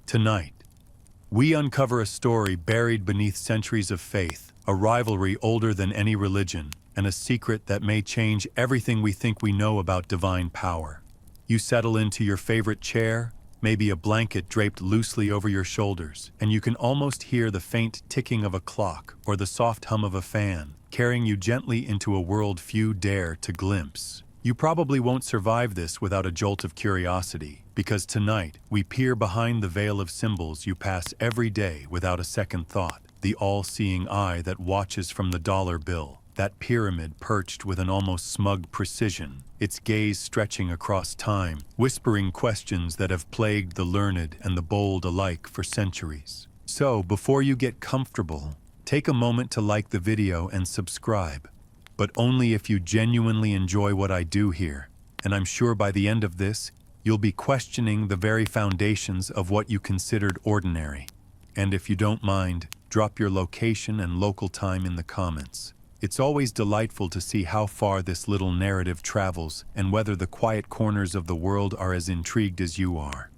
Tonight, we uncover a story buried beneath centuries of faith, a rivalry older than any religion, and a secret that may change everything we think we know about divine power. You settle into your favorite chair, maybe a blanket draped loosely over your shoulders, and you can almost hear the faint ticking of a clock or the soft hum of a fan, carrying you gently into a world few dare to glimpse. You probably won't survive this without a jolt of curiosity, because tonight we peer behind the veil of symbols you pass every day without a second thought, the all-seeing eye that watches from the dollar bill, that pyramid perched with an almost smug precision, its gaze stretching across time, whispering questions that have plagued the learned and the bold alike for centuries. So, before you get comfortable, take a moment to like the video and subscribe, but only if you genuinely enjoy what I do here, and I'm sure by the end of this, you'll be questioning the very foundations of what you considered ordinary. And if you don't mind, drop your location and local time in the comments. It's always delightful to see how far this little narrative travels and whether the quiet corners of the world are as intrigued as you are.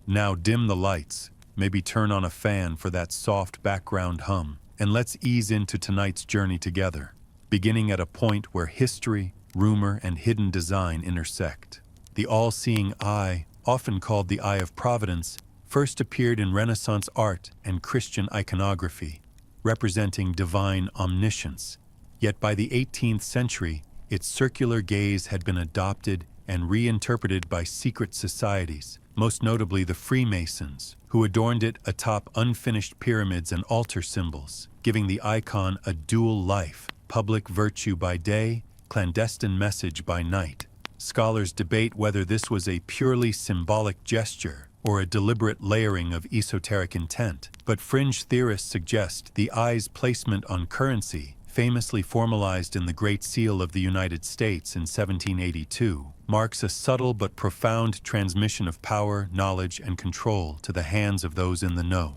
Now dim the lights, maybe turn on a fan for that soft background hum, and let's ease into tonight's journey together, beginning at a point where history, rumor, and hidden design intersect. The all-seeing eye, often called the Eye of Providence, first appeared in Renaissance art and Christian iconography, representing divine omniscience. Yet by the 18th century, its circular gaze had been adopted and reinterpreted by secret societies, most notably the Freemasons, who adorned it atop unfinished pyramids and altar symbols, giving the icon a dual life, public virtue by day, clandestine message by night. Scholars debate whether this was a purely symbolic gesture or a deliberate layering of esoteric intent, but fringe theorists suggest the eye's placement on currency, famously formalized in the Great Seal of the United States in 1782, marks a subtle but profound transmission of power, knowledge, and control to the hands of those in the know,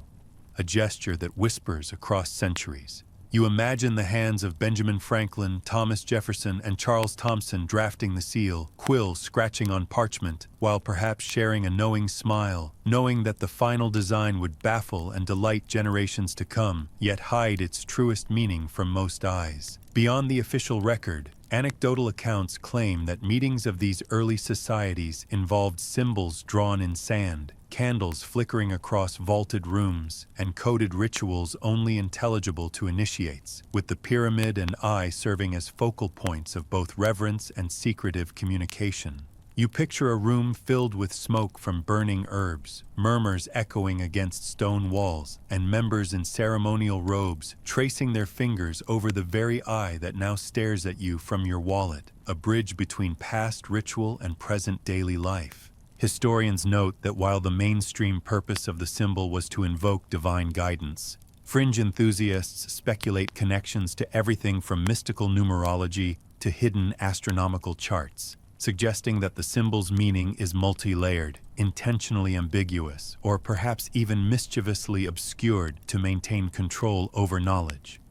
a gesture that whispers across centuries. You imagine the hands of Benjamin Franklin, Thomas Jefferson, and Charles Thomson drafting the seal, quill scratching on parchment, while perhaps sharing a knowing smile, knowing that the final design would baffle and delight generations to come, yet hide its truest meaning from most eyes. Beyond the official record, anecdotal accounts claim that meetings of these early societies involved symbols drawn in sand, candles flickering across vaulted rooms, and coded rituals only intelligible to initiates, with the pyramid and eye serving as focal points of both reverence and secretive communication. You picture a room filled with smoke from burning herbs, murmurs echoing against stone walls, and members in ceremonial robes tracing their fingers over the very eye that now stares at you from your wallet, a bridge between past ritual and present daily life. Historians note that while the mainstream purpose of the symbol was to invoke divine guidance, fringe enthusiasts speculate connections to everything from mystical numerology to hidden astronomical charts, suggesting that the symbol's meaning is multi-layered, intentionally ambiguous, or perhaps even mischievously obscured to maintain control over knowledge.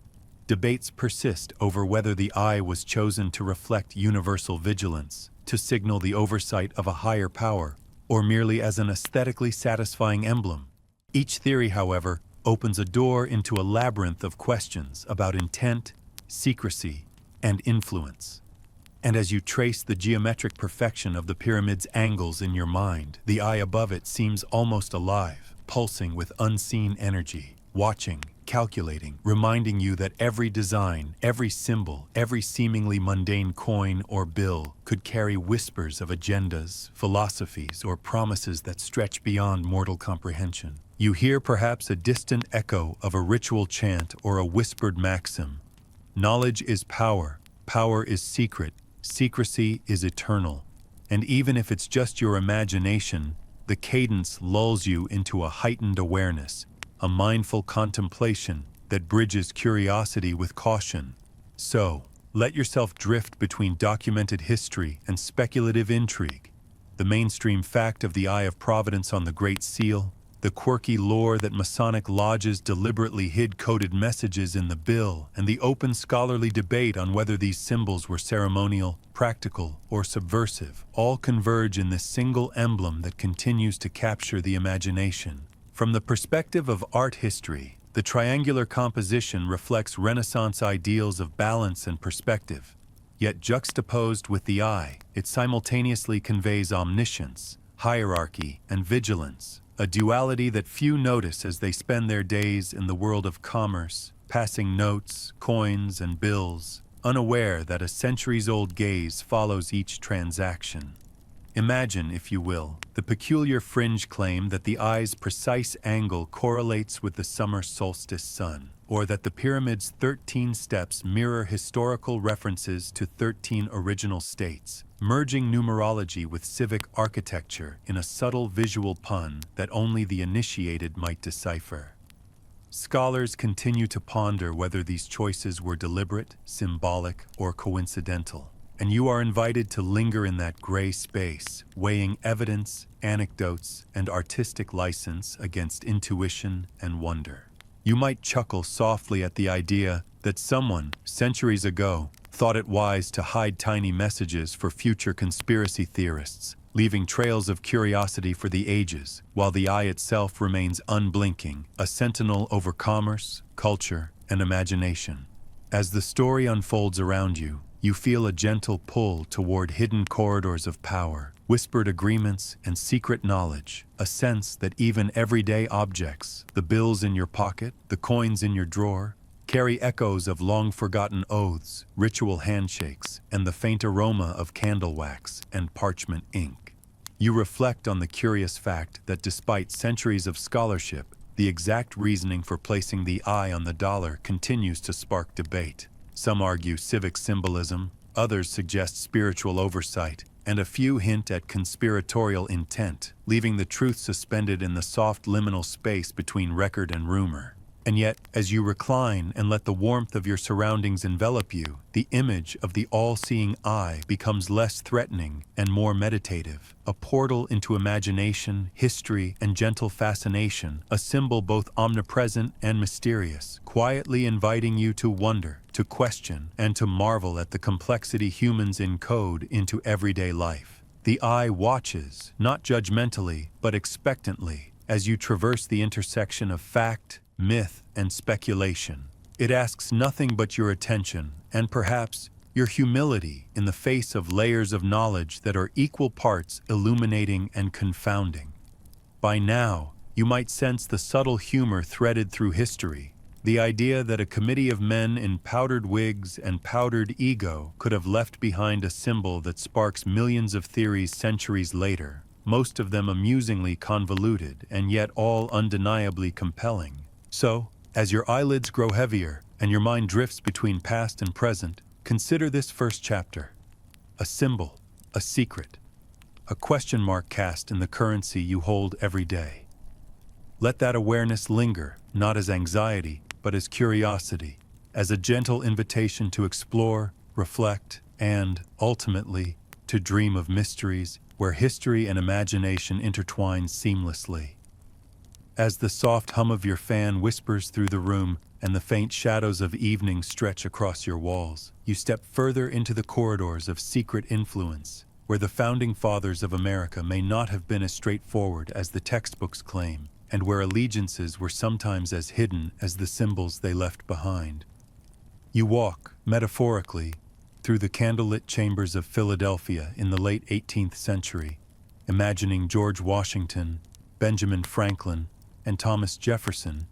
Debates persist over whether the eye was chosen to reflect universal vigilance, to signal the oversight of a higher power, or merely as an aesthetically satisfying emblem. Each theory, however, opens a door into a labyrinth of questions about intent, secrecy, and influence. And as you trace the geometric perfection of the pyramid's angles in your mind, the eye above it seems almost alive, pulsing with unseen energy, watching, calculating, reminding you that every design, every symbol, every seemingly mundane coin or bill could carry whispers of agendas, philosophies, or promises that stretch beyond mortal comprehension. You hear perhaps a distant echo of a ritual chant or a whispered maxim. Knowledge is power, power is secret, secrecy is eternal. And even if it's just your imagination, the cadence lulls you into a heightened awareness, a mindful contemplation that bridges curiosity with caution. So, let yourself drift between documented history and speculative intrigue, the mainstream fact of the Eye of Providence on the Great Seal, The quirky lore that Masonic lodges deliberately hid coded messages in the bill, and the open scholarly debate on whether these symbols were ceremonial, practical, or subversive, all converge in this single emblem that continues to capture the imagination. From the perspective of art history, the triangular composition reflects Renaissance ideals of balance and perspective. Yet juxtaposed with the eye, it simultaneously conveys omniscience, hierarchy, and vigilance, a duality that few notice as they spend their days in the world of commerce, passing notes, coins, and bills, unaware that a centuries-old gaze follows each transaction. Imagine, if you will, the peculiar fringe claim that the eye's precise angle correlates with the summer solstice sun, or that the pyramid's 13 steps mirror historical references to 13 original states, merging numerology with civic architecture in a subtle visual pun that only the initiated might decipher. Scholars continue to ponder whether these choices were deliberate, symbolic, or coincidental, and you are invited to linger in that gray space, weighing evidence, anecdotes, and artistic license against intuition and wonder. You might chuckle softly at the idea that someone, centuries ago, thought it wise to hide tiny messages for future conspiracy theorists, leaving trails of curiosity for the ages, while the eye itself remains unblinking, a sentinel over commerce, culture, and imagination. As the story unfolds around you, you feel a gentle pull toward hidden corridors of power, whispered agreements, and secret knowledge, a sense that even everyday objects, the bills in your pocket, the coins in your drawer, carry echoes of long-forgotten oaths, ritual handshakes, and the faint aroma of candle wax and parchment ink. You reflect on the curious fact that despite centuries of scholarship, the exact reasoning for placing the eye on the dollar continues to spark debate. Some argue civic symbolism, others suggest spiritual oversight, and a few hint at conspiratorial intent, leaving the truth suspended in the soft liminal space between record and rumor. And yet, as you recline and let the warmth of your surroundings envelop you, the image of the all-seeing eye becomes less threatening and more meditative, a portal into imagination, history, and gentle fascination, a symbol both omnipresent and mysterious, quietly inviting you to wonder, to question, and to marvel at the complexity humans encode into everyday life. The eye watches, not judgmentally, but expectantly, as you traverse the intersection of fact, myth, and speculation. It asks nothing but your attention, and perhaps your humility in the face of layers of knowledge that are equal parts illuminating and confounding. By now, you might sense the subtle humor threaded through history, the idea that a committee of men in powdered wigs and powdered ego could have left behind a symbol that sparks millions of theories centuries later, most of them amusingly convoluted and yet all undeniably compelling. So, as your eyelids grow heavier and your mind drifts between past and present, consider this first chapter. A symbol, a secret, a question mark cast in the currency you hold every day. Let that awareness linger, not as anxiety, but as curiosity, as a gentle invitation to explore, reflect, and, ultimately, to dream of mysteries where history and imagination intertwine seamlessly. As the soft hum of your fan whispers through the room and the faint shadows of evening stretch across your walls, you step further into the corridors of secret influence, where the founding fathers of America may not have been as straightforward as the textbooks claim, and where allegiances were sometimes as hidden as the symbols they left behind. You walk, metaphorically, through the candlelit chambers of Philadelphia in the late 18th century, imagining George Washington, Benjamin Franklin, and Thomas Jefferson,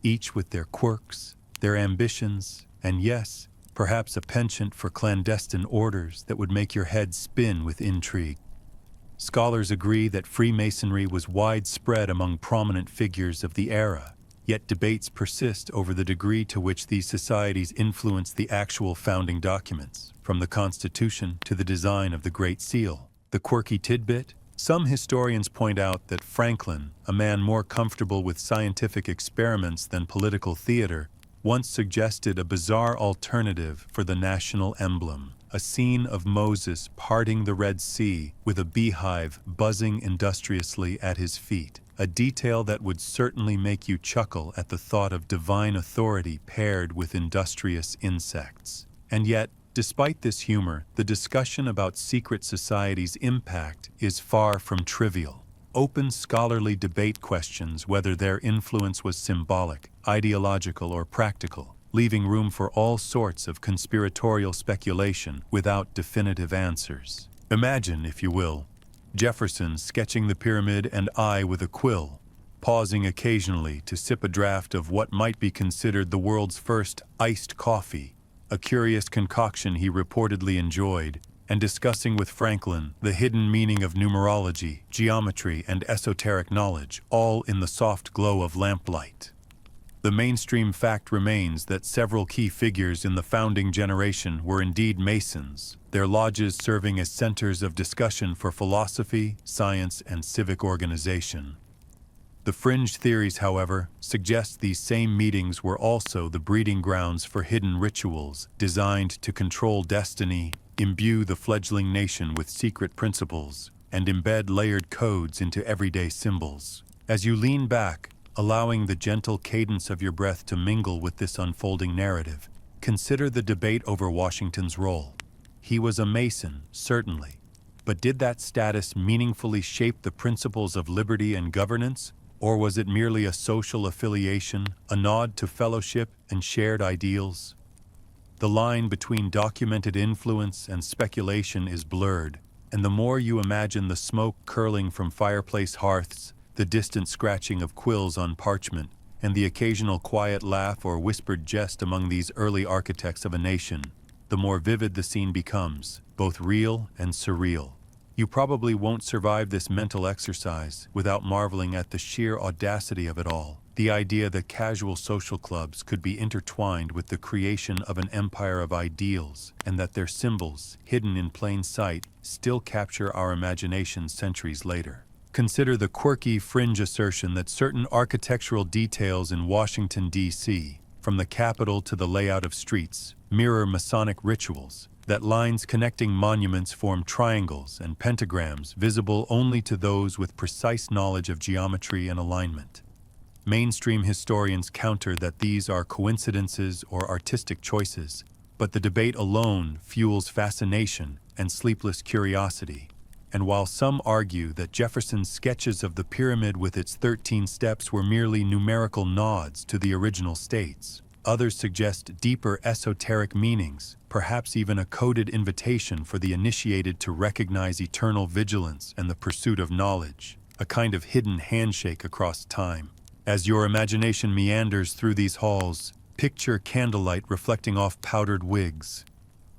each with their quirks, their ambitions, and yes, perhaps a penchant for clandestine orders that would make your head spin with intrigue. Scholars agree that Freemasonry was widespread among prominent figures of the era, yet debates persist over the degree to which these societies influenced the actual founding documents, from the Constitution to the design of the Great Seal. The quirky tidbit? Some historians point out that Franklin, a man more comfortable with scientific experiments than political theater, once suggested a bizarre alternative for the national emblem, a scene of Moses parting the Red Sea with a beehive buzzing industriously at his feet, a detail that would certainly make you chuckle at the thought of divine authority paired with industrious insects. And yet, despite this humor, the discussion about secret societies' impact is far from trivial. Open scholarly debate questions whether their influence was symbolic, ideological, or practical, leaving room for all sorts of conspiratorial speculation without definitive answers. Imagine, if you will, Jefferson sketching the pyramid and I with a quill, pausing occasionally to sip a draught of what might be considered the world's first iced coffee, a curious concoction he reportedly enjoyed, and discussing with Franklin the hidden meaning of numerology, geometry, and esoteric knowledge, all in the soft glow of lamplight. The mainstream fact remains that several key figures in the founding generation were indeed Masons, their lodges serving as centers of discussion for philosophy, science, and civic organization. The fringe theories, however, suggest these same meetings were also the breeding grounds for hidden rituals designed to control destiny, imbue the fledgling nation with secret principles, and embed layered codes into everyday symbols. As you lean back, allowing the gentle cadence of your breath to mingle with this unfolding narrative, consider the debate over Washington's role. He was a Mason, certainly, but did that status meaningfully shape the principles of liberty and governance, or was it merely a social affiliation, a nod to fellowship and shared ideals? The line between documented influence and speculation is blurred, and the more you imagine the smoke curling from fireplace hearths, the distant scratching of quills on parchment, and the occasional quiet laugh or whispered jest among these early architects of a nation, the more vivid the scene becomes, both real and surreal. You probably won't survive this mental exercise without marveling at the sheer audacity of it all. The idea that casual social clubs could be intertwined with the creation of an empire of ideals, and that their symbols, hidden in plain sight, still capture our imagination centuries later. Consider the quirky fringe assertion that certain architectural details in Washington, D.C., from the Capitol to the layout of streets, mirror Masonic rituals, that lines connecting monuments form triangles and pentagrams visible only to those with precise knowledge of geometry and alignment. Mainstream historians counter that these are coincidences or artistic choices, but the debate alone fuels fascination and sleepless curiosity. And while some argue that Jefferson's sketches of the pyramid with its 13 steps were merely numerical nods to the original states, others suggest deeper esoteric meanings, perhaps even a coded invitation for the initiated to recognize eternal vigilance and the pursuit of knowledge, a kind of hidden handshake across time. As your imagination meanders through these halls, picture candlelight reflecting off powdered wigs,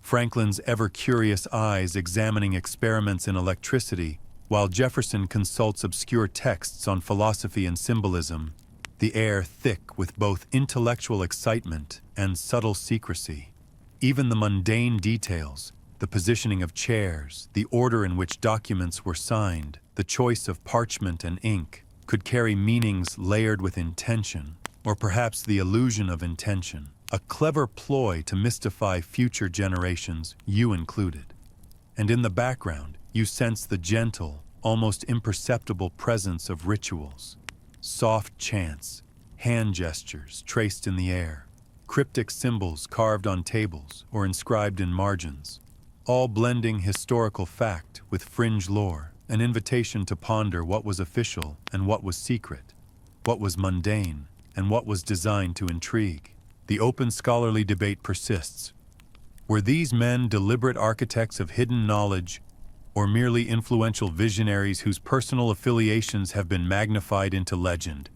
Franklin's ever-curious eyes examining experiments in electricity, while Jefferson consults obscure texts on philosophy and symbolism, the air thick with both intellectual excitement and subtle secrecy. Even the mundane details, the positioning of chairs, the order in which documents were signed, the choice of parchment and ink, could carry meanings layered with intention, or perhaps the illusion of intention, a clever ploy to mystify future generations, you included. And in the background, you sense the gentle, almost imperceptible presence of rituals, soft chants, hand gestures traced in the air, cryptic symbols carved on tables or inscribed in margins, all blending historical fact with fringe lore, an invitation to ponder what was official and what was secret, what was mundane and what was designed to intrigue. The open scholarly debate persists. Were these men deliberate architects of hidden knowledge, or merely influential visionaries whose personal affiliations have been magnified into legend?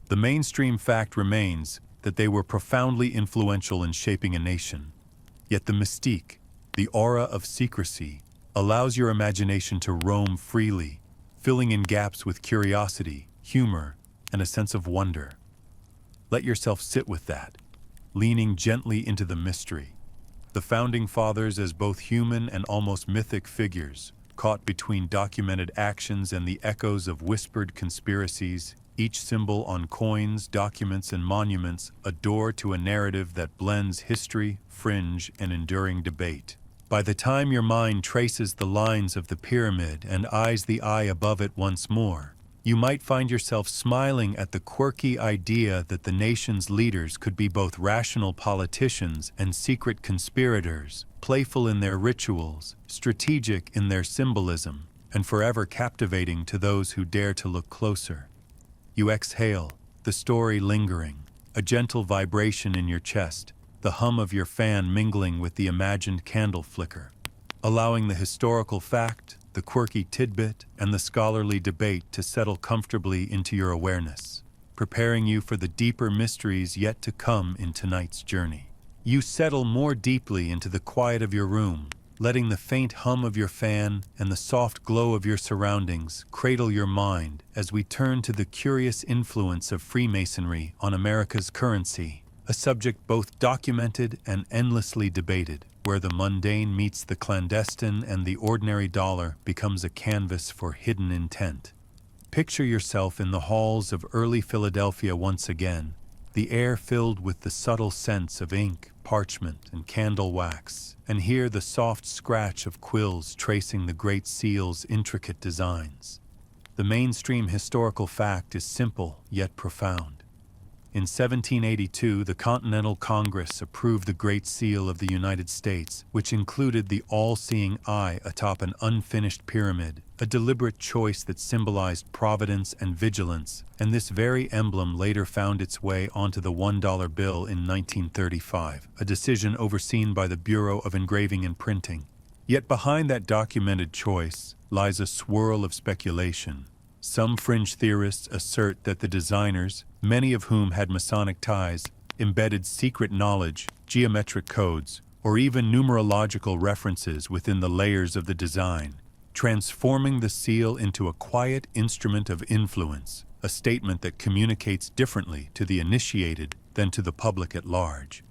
The mainstream fact remains that they were profoundly influential in shaping a nation. Yet the mystique, the aura of secrecy, allows your imagination to roam freely, filling in gaps with curiosity, humor, and a sense of wonder. Let yourself sit with that, leaning gently into the mystery. The Founding Fathers as both human and almost mythic figures, caught between documented actions and the echoes of whispered conspiracies, each symbol on coins, documents, and monuments a door to a narrative that blends history, fringe, and enduring debate. By the time your mind traces the lines of the pyramid and eyes the eye above it once more, you might find yourself smiling at the quirky idea that the nation's leaders could be both rational politicians and secret conspirators, playful in their rituals, strategic in their symbolism, and forever captivating to those who dare to look closer. You exhale, the story lingering, a gentle vibration in your chest, the hum of your fan mingling with the imagined candle flicker, allowing the historical fact, the quirky tidbit, and the scholarly debate to settle comfortably into your awareness, preparing you for the deeper mysteries yet to come in tonight's journey. You settle more deeply into the quiet of your room, letting the faint hum of your fan and the soft glow of your surroundings cradle your mind as we turn to the curious influence of Freemasonry on America's currency, a subject both documented and endlessly debated, where the mundane meets the clandestine and the ordinary dollar becomes a canvas for hidden intent. Picture yourself in the halls of early Philadelphia once again, the air filled with the subtle scents of ink, parchment, and candle wax, and hear the soft scratch of quills tracing the Great Seal's intricate designs. The mainstream historical fact is simple yet profound. In 1782, the Continental Congress approved the Great Seal of the United States, which included the all-seeing eye atop an unfinished pyramid, a deliberate choice that symbolized providence and vigilance, and this very emblem later found its way onto the $1 bill in 1935, a decision overseen by the Bureau of Engraving and Printing. Yet behind that documented choice lies a swirl of speculation. Some fringe theorists assert that the designers, many of whom had Masonic ties, embedded secret knowledge, geometric codes, or even numerological references within the layers of the design, transforming the seal into a quiet instrument of influence, a statement that communicates differently to the initiated than to the public at large.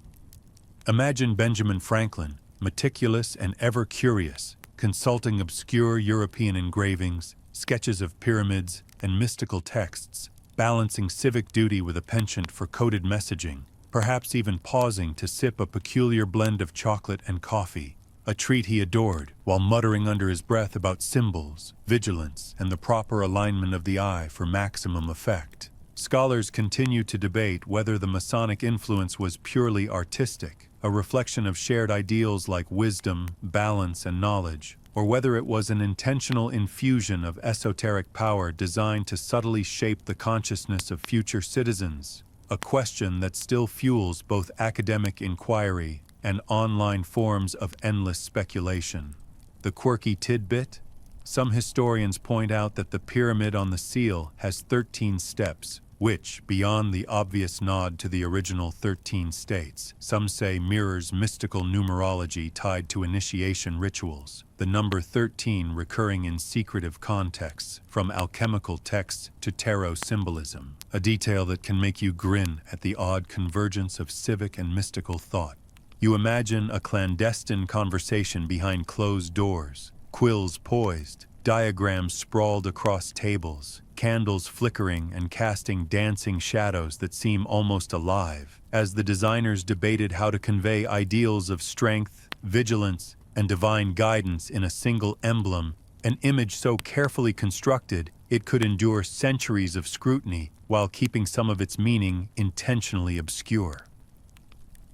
Imagine Benjamin Franklin, meticulous and ever curious, consulting obscure European engravings, sketches of pyramids, and mystical texts, balancing civic duty with a penchant for coded messaging, perhaps even pausing to sip a peculiar blend of chocolate and coffee, a treat he adored, while muttering under his breath about symbols, vigilance, and the proper alignment of the eye for maximum effect. Scholars continue to debate whether the Masonic influence was purely artistic, a reflection of shared ideals like wisdom, balance, and knowledge, or whether it was an intentional infusion of esoteric power designed to subtly shape the consciousness of future citizens, a question that still fuels both academic inquiry and online forums of endless speculation. The quirky tidbit? Some historians point out that the pyramid on the seal has 13 steps, which, beyond the obvious nod to the original 13 states, some say mirrors mystical numerology tied to initiation rituals, the number 13 recurring in secretive contexts, from alchemical texts to tarot symbolism, a detail that can make you grin at the odd convergence of civic and mystical thought. You imagine a clandestine conversation behind closed doors, quills poised, diagrams sprawled across tables, candles flickering and casting dancing shadows that seem almost alive, as the designers debated how to convey ideals of strength, vigilance, and divine guidance in a single emblem, an image so carefully constructed it could endure centuries of scrutiny while keeping some of its meaning intentionally obscure.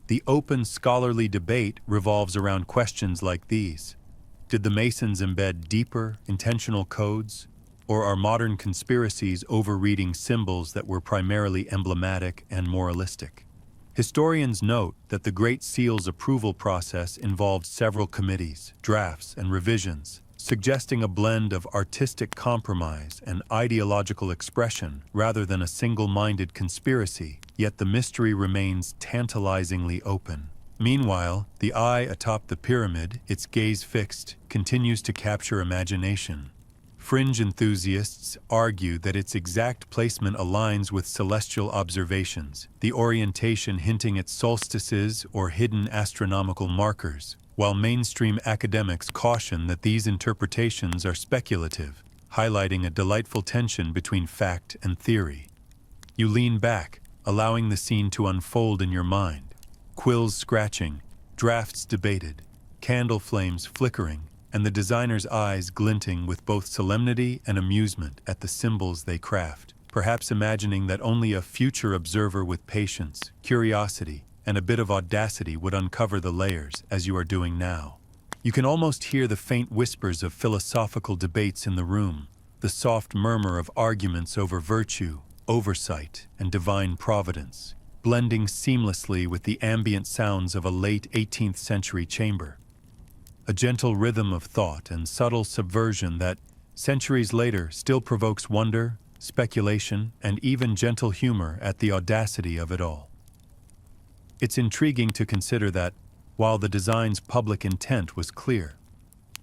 The open scholarly debate revolves around questions like these. Did the Masons embed deeper, intentional codes, or are modern conspiracies overreading symbols that were primarily emblematic and moralistic? Historians note that the Great Seal's approval process involved several committees, drafts, and revisions, suggesting a blend of artistic compromise and ideological expression rather than a single-minded conspiracy, yet the mystery remains tantalizingly open. Meanwhile, the eye atop the pyramid, its gaze fixed, continues to capture imagination. Fringe enthusiasts argue that its exact placement aligns with celestial observations, the orientation hinting at solstices or hidden astronomical markers, while mainstream academics caution that these interpretations are speculative, highlighting a delightful tension between fact and theory. You lean back, allowing the scene to unfold in your mind. Quills scratching, drafts debated, candle flames flickering, and the designer's eyes glinting with both solemnity and amusement at the symbols they craft, perhaps imagining that only a future observer with patience, curiosity, and a bit of audacity would uncover the layers, as you are doing now. You can almost hear the faint whispers of philosophical debates in the room, the soft murmur of arguments over virtue, oversight, and divine providence, blending seamlessly with the ambient sounds of a late 18th century chamber. A gentle rhythm of thought and subtle subversion that, centuries later, still provokes wonder, speculation, and even gentle humor at the audacity of it all. It's intriguing to consider that, while the design's public intent was clear,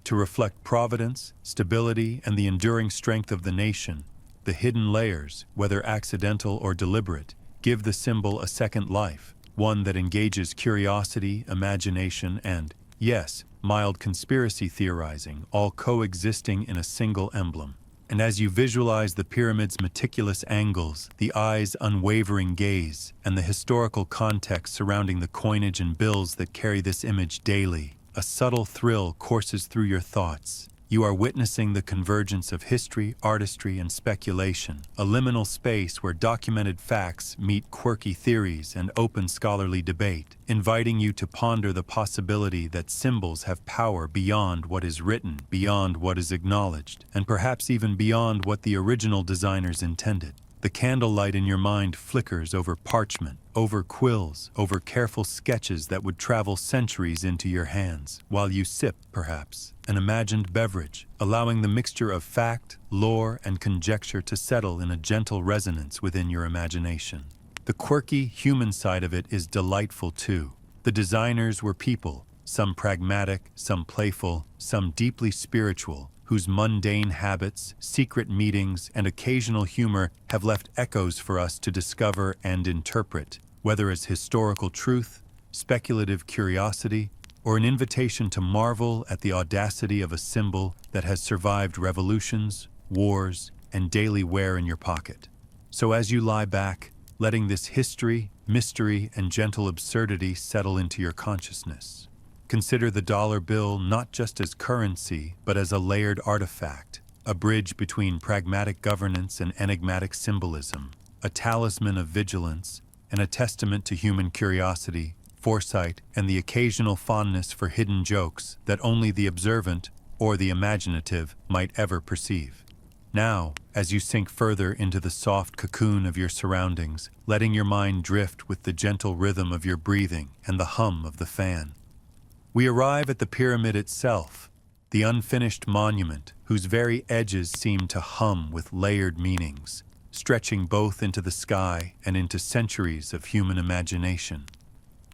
to reflect providence, stability, and the enduring strength of the nation, the hidden layers, whether accidental or deliberate, give the symbol a second life, one that engages curiosity, imagination, and, yes, mild conspiracy theorizing, all coexisting in a single emblem. And as you visualize the pyramid's meticulous angles, the eye's unwavering gaze, and the historical context surrounding the coinage and bills that carry this image daily, a subtle thrill courses through your thoughts. You are witnessing the convergence of history, artistry, and speculation, a liminal space where documented facts meet quirky theories and open scholarly debate, inviting you to ponder the possibility that symbols have power beyond what is written, beyond what is acknowledged, and perhaps even beyond what the original designers intended. The candlelight in your mind flickers over parchment, over quills, over careful sketches that would travel centuries into your hands, while you sip, perhaps, an imagined beverage, allowing the mixture of fact, lore, and conjecture to settle in a gentle resonance within your imagination. The quirky, human side of it is delightful too. The designers were people, some pragmatic, some playful, some deeply spiritual, whose mundane habits, secret meetings, and occasional humor have left echoes for us to discover and interpret, whether as historical truth, speculative curiosity, or an invitation to marvel at the audacity of a symbol that has survived revolutions, wars, and daily wear in your pocket. So as you lie back, letting this history, mystery, and gentle absurdity settle into your consciousness, consider the dollar bill not just as currency, but as a layered artifact, a bridge between pragmatic governance and enigmatic symbolism, a talisman of vigilance, and a testament to human curiosity, foresight, and the occasional fondness for hidden jokes that only the observant or the imaginative might ever perceive. Now, as you sink further into the soft cocoon of your surroundings, letting your mind drift with the gentle rhythm of your breathing and the hum of the fan, we arrive at the pyramid itself, the unfinished monument whose very edges seem to hum with layered meanings, stretching both into the sky and into centuries of human imagination.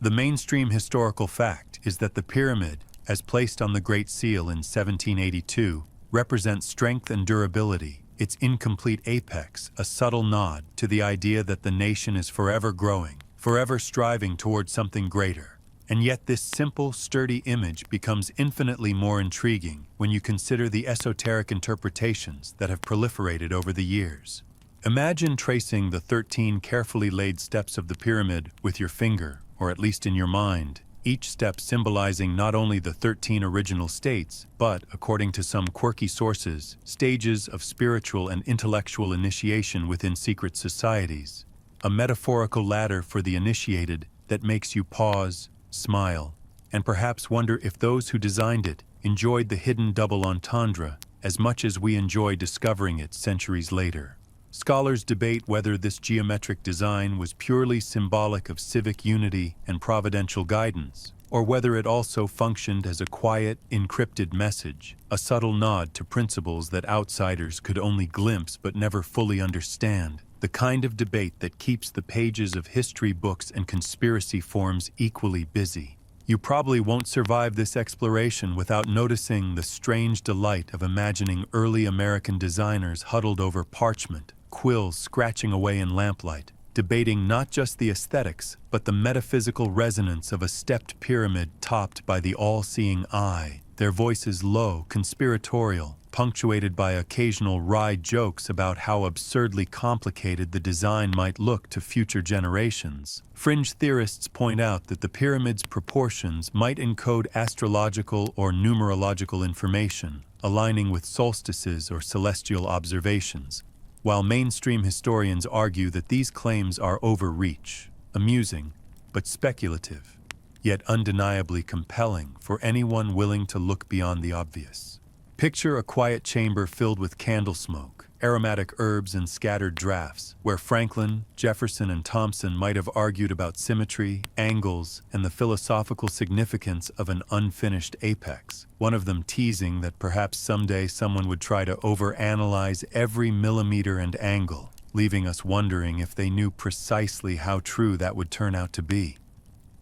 The mainstream historical fact is that the pyramid, as placed on the Great Seal in 1782, represents strength and durability, its incomplete apex a subtle nod to the idea that the nation is forever growing, forever striving toward something greater. And yet this simple, sturdy image becomes infinitely more intriguing when you consider the esoteric interpretations that have proliferated over the years. Imagine tracing the 13 carefully laid steps of the pyramid with your finger, or at least in your mind, each step symbolizing not only the 13 original states, but, according to some quirky sources, stages of spiritual and intellectual initiation within secret societies, a metaphorical ladder for the initiated that makes you pause, smile, and perhaps wonder if those who designed it enjoyed the hidden double entendre as much as we enjoy discovering it centuries later. Scholars debate whether this geometric design was purely symbolic of civic unity and providential guidance, or whether it also functioned as a quiet, encrypted message, a subtle nod to principles that outsiders could only glimpse but never fully understand. The kind of debate that keeps the pages of history books and conspiracy forums equally busy. You probably won't survive this exploration without noticing the strange delight of imagining early American designers huddled over parchment, quills scratching away in lamplight, debating not just the aesthetics, but the metaphysical resonance of a stepped pyramid topped by the all-seeing eye, their voices low, conspiratorial, punctuated by occasional wry jokes about how absurdly complicated the design might look to future generations. Fringe theorists point out that the pyramid's proportions might encode astrological or numerological information, aligning with solstices or celestial observations, while mainstream historians argue that these claims are overreach, amusing, but speculative, yet undeniably compelling for anyone willing to look beyond the obvious. Picture a quiet chamber filled with candle smoke, aromatic herbs, and scattered drafts, where Franklin, Jefferson, and Thompson might have argued about symmetry, angles, and the philosophical significance of an unfinished apex, one of them teasing that perhaps someday someone would try to overanalyze every millimeter and angle, leaving us wondering if they knew precisely how true that would turn out to be.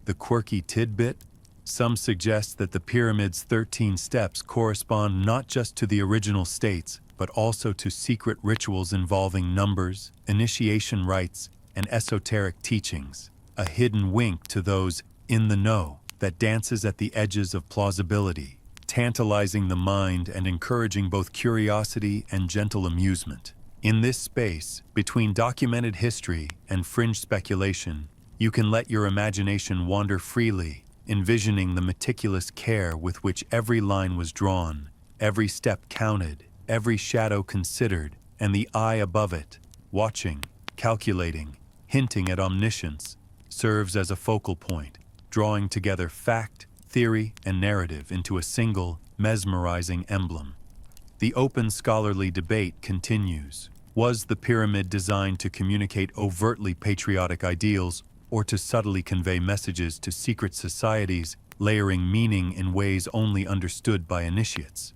The quirky tidbit? Some suggest that the pyramid's 13 steps correspond not just to the original states, but also to secret rituals involving numbers, initiation rites, and esoteric teachings, a hidden wink to those in the know that dances at the edges of plausibility, tantalizing the mind and encouraging both curiosity and gentle amusement. In this space, between documented history and fringe speculation, you can let your imagination wander freely, envisioning the meticulous care with which every line was drawn, every step counted, every shadow considered, and the eye above it, watching, calculating, hinting at omniscience, serves as a focal point, drawing together fact, theory, and narrative into a single, mesmerizing emblem. The open scholarly debate continues. Was the pyramid designed to communicate overtly patriotic ideals, or to subtly convey messages to secret societies, layering meaning in ways only understood by initiates?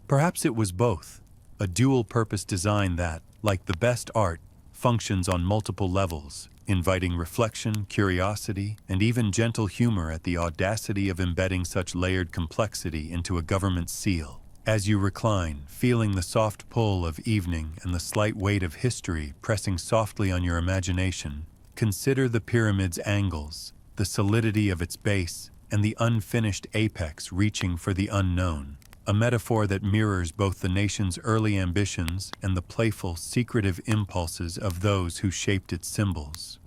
Perhaps it was both, a dual-purpose design that, like the best art, functions on multiple levels, inviting reflection, curiosity, and even gentle humor at the audacity of embedding such layered complexity into a government seal. As you recline, feeling the soft pull of evening and the slight weight of history pressing softly on your imagination, consider the pyramid's angles, the solidity of its base, and the unfinished apex reaching for the unknown, a metaphor that mirrors both the nation's early ambitions and the playful, secretive impulses of those who shaped its symbols.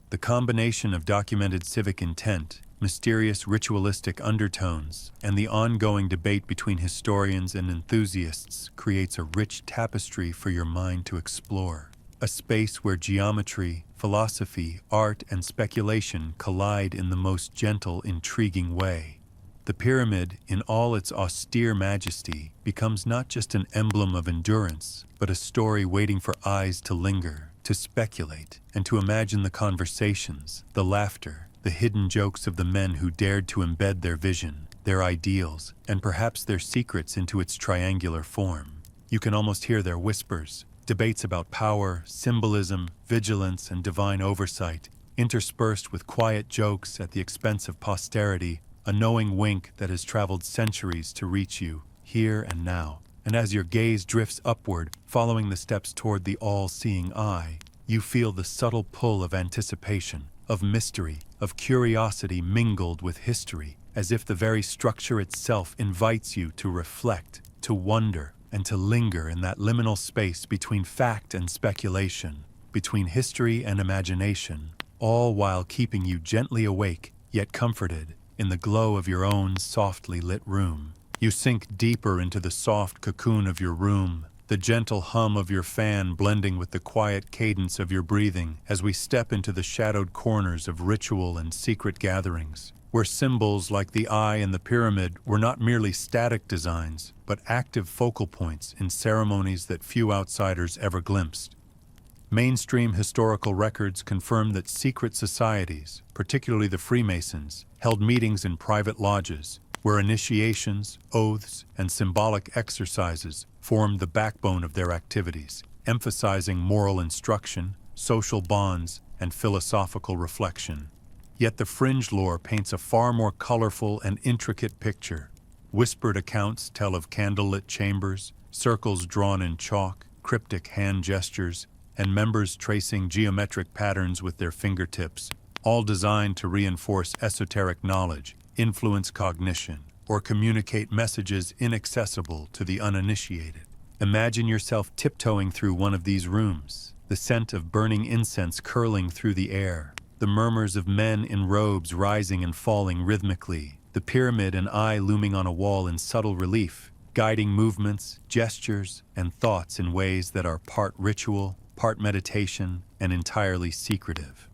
The combination of documented civic intent, mysterious ritualistic undertones, and the ongoing debate between historians and enthusiasts creates a rich tapestry for your mind to explore, a space where geometry, philosophy, art, and speculation collide in the most gentle, intriguing way. The pyramid, in all its austere majesty, becomes not just an emblem of endurance, but a story waiting for eyes to linger, to speculate, and to imagine the conversations, the laughter, the hidden jokes of the men who dared to embed their vision, their ideals, and perhaps their secrets into its triangular form. You can almost hear their whispers, debates about power, symbolism, vigilance, and divine oversight, interspersed with quiet jokes at the expense of posterity, a knowing wink that has traveled centuries to reach you, here and now. And as your gaze drifts upward, following the steps toward the all-seeing eye, you feel the subtle pull of anticipation, of mystery, of curiosity mingled with history, as if the very structure itself invites you to reflect, to wonder, and to linger in that liminal space between fact and speculation, between history and imagination, all while keeping you gently awake, yet comforted, in the glow of your own softly lit room. You sink deeper into the soft cocoon of your room, the gentle hum of your fan blending with the quiet cadence of your breathing as we step into the shadowed corners of ritual and secret gatherings, where symbols like the eye and the pyramid were not merely static designs, but active focal points in ceremonies that few outsiders ever glimpsed. Mainstream historical records confirm that secret societies, particularly the Freemasons, held meetings in private lodges, where initiations, oaths, and symbolic exercises formed the backbone of their activities, emphasizing moral instruction, social bonds, and philosophical reflection. Yet the fringe lore paints a far more colorful and intricate picture. Whispered accounts tell of candlelit chambers, circles drawn in chalk, cryptic hand gestures, and members tracing geometric patterns with their fingertips, all designed to reinforce esoteric knowledge, influence cognition, or communicate messages inaccessible to the uninitiated. Imagine yourself tiptoeing through one of these rooms, the scent of burning incense curling through the air, the murmurs of men in robes rising and falling rhythmically, the pyramid and eye looming on a wall in subtle relief, guiding movements, gestures, and thoughts in ways that are part ritual, part meditation, and entirely secretive.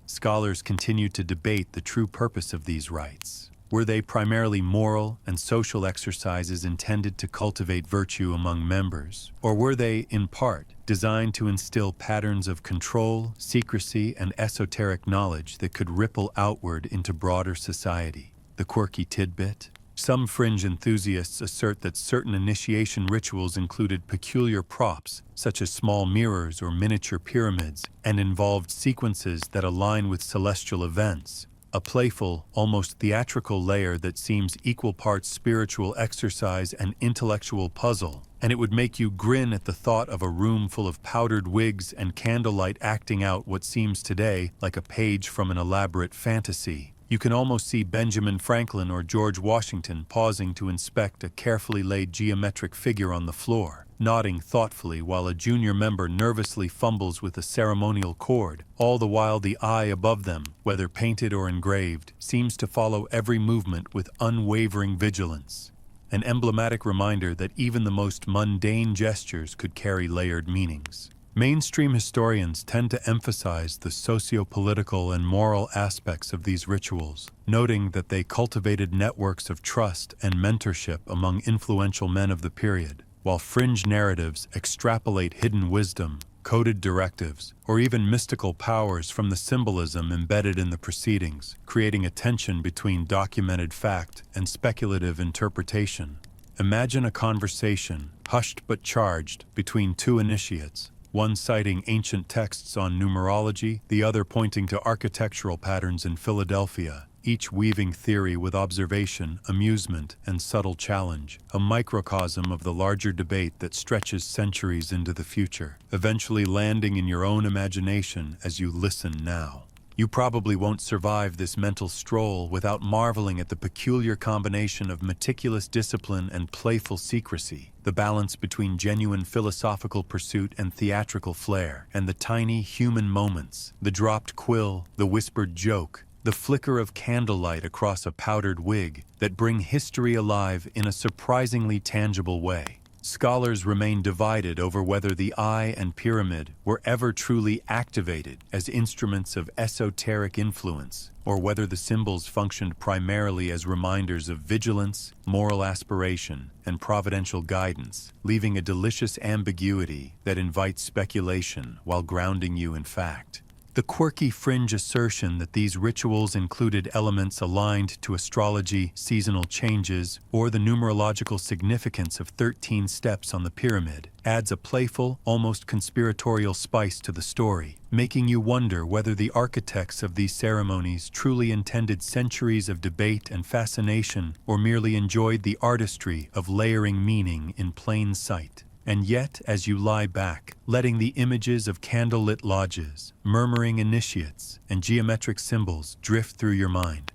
Scholars continue to debate the true purpose of these rites. Were they primarily moral and social exercises intended to cultivate virtue among members, or were they, in part, designed to instill patterns of control, secrecy, and esoteric knowledge that could ripple outward into broader society? The quirky tidbit? Some fringe enthusiasts assert that certain initiation rituals included peculiar props, such as small mirrors or miniature pyramids, and involved sequences that align with celestial events, a playful, almost theatrical layer that seems equal parts spiritual exercise and intellectual puzzle, and it would make you grin at the thought of a room full of powdered wigs and candlelight acting out what seems today like a page from an elaborate fantasy. You can almost see Benjamin Franklin or George Washington pausing to inspect a carefully laid geometric figure on the floor, nodding thoughtfully while a junior member nervously fumbles with a ceremonial cord, all the while the eye above them, whether painted or engraved, seems to follow every movement with unwavering vigilance. An emblematic reminder that even the most mundane gestures could carry layered meanings. Mainstream historians tend to emphasize the socio-political and moral aspects of these rituals, noting that they cultivated networks of trust and mentorship among influential men of the period, while fringe narratives extrapolate hidden wisdom, coded directives, or even mystical powers from the symbolism embedded in the proceedings, creating a tension between documented fact and speculative interpretation. Imagine a conversation, hushed but charged, between two initiates, one citing ancient texts on numerology, the other pointing to architectural patterns in Philadelphia, each weaving theory with observation, amusement, and subtle challenge, a microcosm of the larger debate that stretches centuries into the future, eventually landing in your own imagination as you listen now. You probably won't survive this mental stroll without marveling at the peculiar combination of meticulous discipline and playful secrecy, the balance between genuine philosophical pursuit and theatrical flair, and the tiny human moments, the dropped quill, the whispered joke, the flicker of candlelight across a powdered wig, that bring history alive in a surprisingly tangible way. Scholars remain divided over whether the eye and pyramid were ever truly activated as instruments of esoteric influence, or whether the symbols functioned primarily as reminders of vigilance, moral aspiration, and providential guidance, leaving a delicious ambiguity that invites speculation while grounding you in fact. The quirky fringe assertion that these rituals included elements aligned to astrology, seasonal changes, or the numerological significance of 13 steps on the pyramid adds a playful, almost conspiratorial spice to the story, making you wonder whether the architects of these ceremonies truly intended centuries of debate and fascination or merely enjoyed the artistry of layering meaning in plain sight. And yet, as you lie back, letting the images of candlelit lodges, murmuring initiates, and geometric symbols drift through your mind,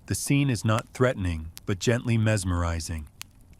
the scene is not threatening, but gently mesmerizing,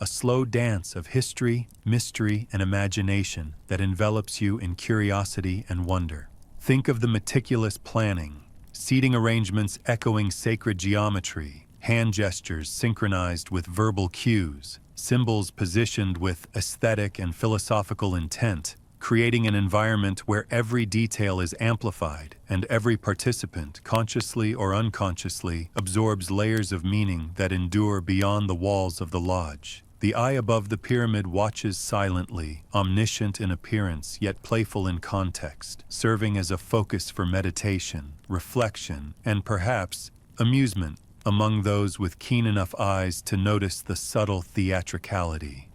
a slow dance of history, mystery, and imagination that envelops you in curiosity and wonder. Think of the meticulous planning, seating arrangements echoing sacred geometry, hand gestures synchronized with verbal cues, symbols positioned with aesthetic and philosophical intent, creating an environment where every detail is amplified and every participant, consciously or unconsciously, absorbs layers of meaning that endure beyond the walls of the lodge. The eye above the pyramid watches silently, omniscient in appearance yet playful in context, serving as a focus for meditation, reflection, and perhaps amusement among those with keen enough eyes to notice the subtle theatricality.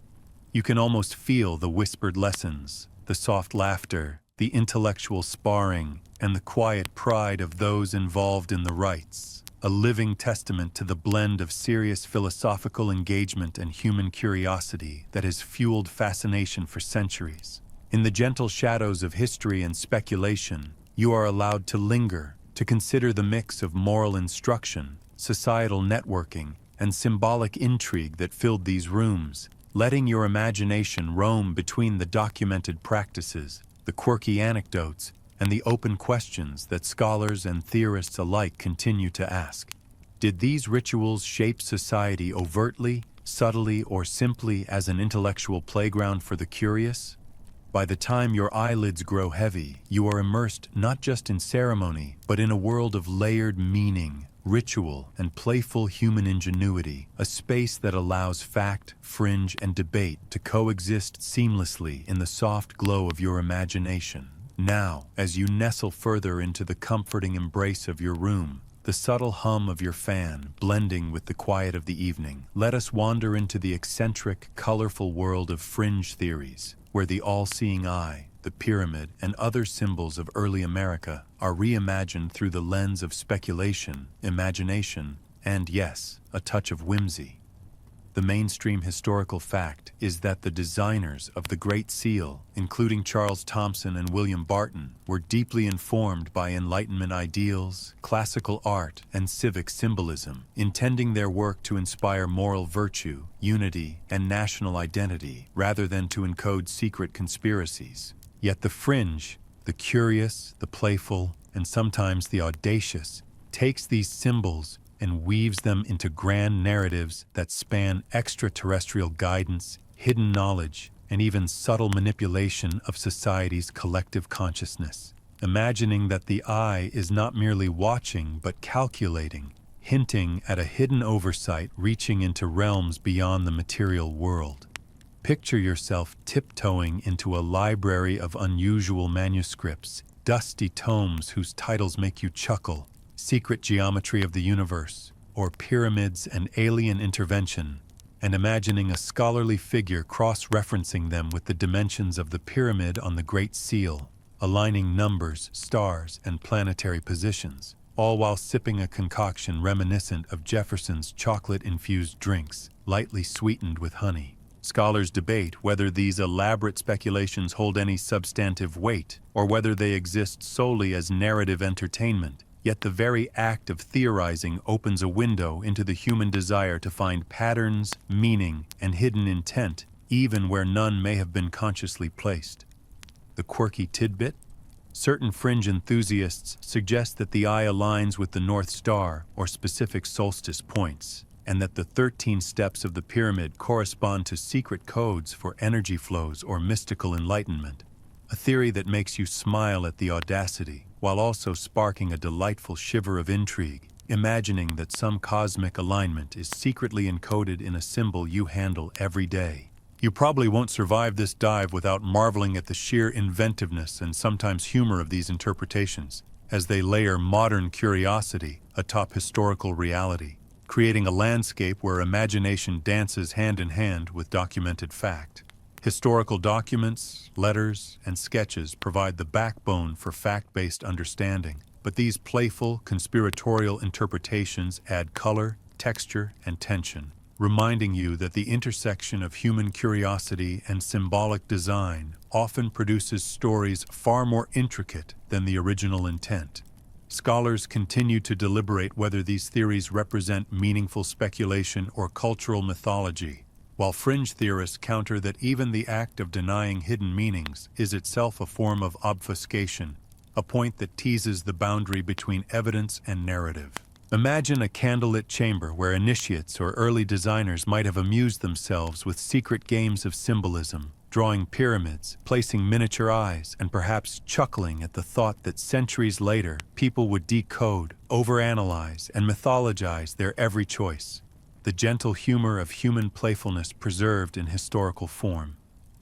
You can almost feel the whispered lessons, the soft laughter, the intellectual sparring, and the quiet pride of those involved in the rites, a living testament to the blend of serious philosophical engagement and human curiosity that has fueled fascination for centuries. In the gentle shadows of history and speculation, you are allowed to linger, to consider the mix of moral instruction, societal networking, and symbolic intrigue that filled these rooms, letting your imagination roam between the documented practices, the quirky anecdotes, and the open questions that scholars and theorists alike continue to ask. Did these rituals shape society overtly, subtly, or simply as an intellectual playground for the curious? By the time your eyelids grow heavy, you are immersed not just in ceremony, but in a world of layered meaning, ritual, and playful human ingenuity, a space that allows fact, fringe, and debate to coexist seamlessly in the soft glow of your imagination. Now, as you nestle further into the comforting embrace of your room, the subtle hum of your fan blending with the quiet of the evening, let us wander into the eccentric, colorful world of fringe theories, where the all-seeing eye, the pyramid, and other symbols of early America are reimagined through the lens of speculation, imagination, and, yes, a touch of whimsy. The mainstream historical fact is that the designers of the Great Seal, including Charles Thomson and William Barton, were deeply informed by Enlightenment ideals, classical art, and civic symbolism, intending their work to inspire moral virtue, unity, and national identity, rather than to encode secret conspiracies. Yet the fringe, the curious, the playful, and sometimes the audacious, takes these symbols and weaves them into grand narratives that span extraterrestrial guidance, hidden knowledge, and even subtle manipulation of society's collective consciousness. Imagining that the eye is not merely watching but calculating, hinting at a hidden oversight reaching into realms beyond the material world. Picture yourself tiptoeing into a library of unusual manuscripts, dusty tomes whose titles make you chuckle, Secret Geometry of the Universe, or Pyramids and Alien Intervention, and imagining a scholarly figure cross-referencing them with the dimensions of the pyramid on the Great Seal, aligning numbers, stars, and planetary positions, all while sipping a concoction reminiscent of Jefferson's chocolate-infused drinks, lightly sweetened with honey. Scholars debate whether these elaborate speculations hold any substantive weight, or whether they exist solely as narrative entertainment. Yet the very act of theorizing opens a window into the human desire to find patterns, meaning, and hidden intent, even where none may have been consciously placed. The quirky tidbit? Certain fringe enthusiasts suggest that the eye aligns with the North Star or specific solstice points, and that the 13 steps of the pyramid correspond to secret codes for energy flows or mystical enlightenment, a theory that makes you smile at the audacity, while also sparking a delightful shiver of intrigue, imagining that some cosmic alignment is secretly encoded in a symbol you handle every day. You probably won't survive this dive without marveling at the sheer inventiveness and sometimes humor of these interpretations, as they layer modern curiosity atop historical reality, creating a landscape where imagination dances hand in hand with documented fact. Historical documents, letters, and sketches provide the backbone for fact-based understanding, but these playful, conspiratorial interpretations add color, texture, and tension, reminding you that the intersection of human curiosity and symbolic design often produces stories far more intricate than the original intent. Scholars continue to deliberate whether these theories represent meaningful speculation or cultural mythology, while fringe theorists counter that even the act of denying hidden meanings is itself a form of obfuscation, a point that teases the boundary between evidence and narrative. Imagine a candlelit chamber where initiates or early designers might have amused themselves with secret games of symbolism, drawing pyramids, placing miniature eyes, and perhaps chuckling at the thought that centuries later people would decode, overanalyze, and mythologize their every choice. The gentle humor of human playfulness preserved in historical form.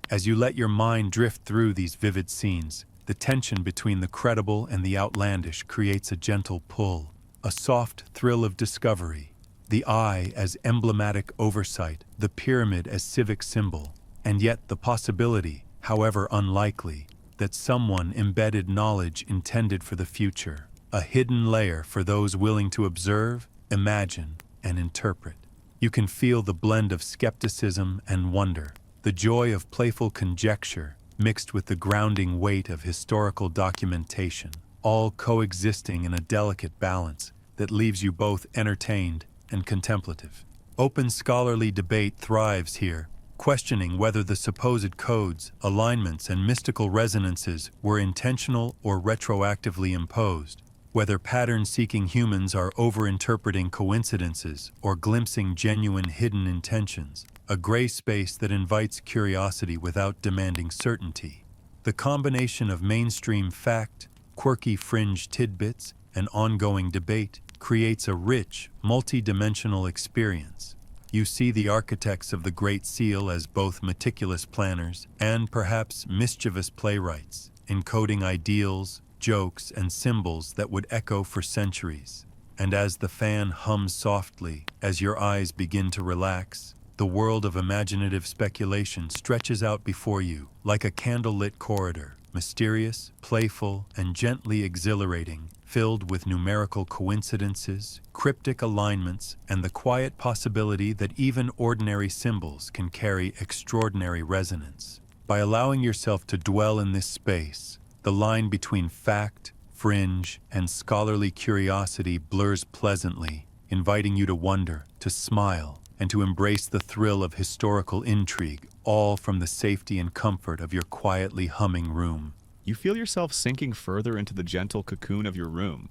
As you let your mind drift through these vivid scenes, the tension between the credible and the outlandish creates a gentle pull, a soft thrill of discovery, the eye as emblematic oversight, the pyramid as civic symbol, and yet the possibility, however unlikely, that someone embedded knowledge intended for the future, a hidden layer for those willing to observe, imagine, and interpret. You can feel the blend of skepticism and wonder, the joy of playful conjecture mixed with the grounding weight of historical documentation, all coexisting in a delicate balance that leaves you both entertained and contemplative. Open scholarly debate thrives here, questioning whether the supposed codes, alignments, and mystical resonances were intentional or retroactively imposed, whether pattern-seeking humans are overinterpreting coincidences or glimpsing genuine hidden intentions, a gray space that invites curiosity without demanding certainty. The combination of mainstream fact, quirky fringe tidbits, and ongoing debate creates a rich, multi-dimensional experience. You see the architects of the Great Seal as both meticulous planners and perhaps mischievous playwrights, encoding ideals, jokes, and symbols that would echo for centuries. And as the fan hums softly, as your eyes begin to relax, the world of imaginative speculation stretches out before you like a candlelit corridor, mysterious, playful, and gently exhilarating, filled with numerical coincidences, cryptic alignments, and the quiet possibility that even ordinary symbols can carry extraordinary resonance. By allowing yourself to dwell in this space, the line between fact, fringe, and scholarly curiosity blurs pleasantly, inviting you to wonder, to smile, and to embrace the thrill of historical intrigue, all from the safety and comfort of your quietly humming room. You feel yourself sinking further into the gentle cocoon of your room,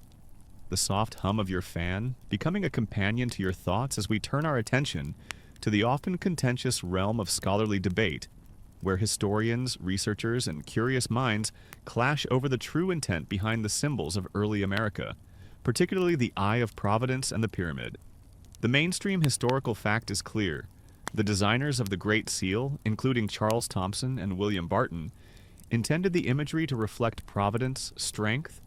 the soft hum of your fan becoming a companion to your thoughts as we turn our attention to the often contentious realm of scholarly debate, where historians, researchers, and curious minds clash over the true intent behind the symbols of early America, particularly the Eye of Providence and the pyramid. The mainstream historical fact is clear. The designers of the Great Seal, including Charles Thomson and William Barton, intended the imagery to reflect providence, strength,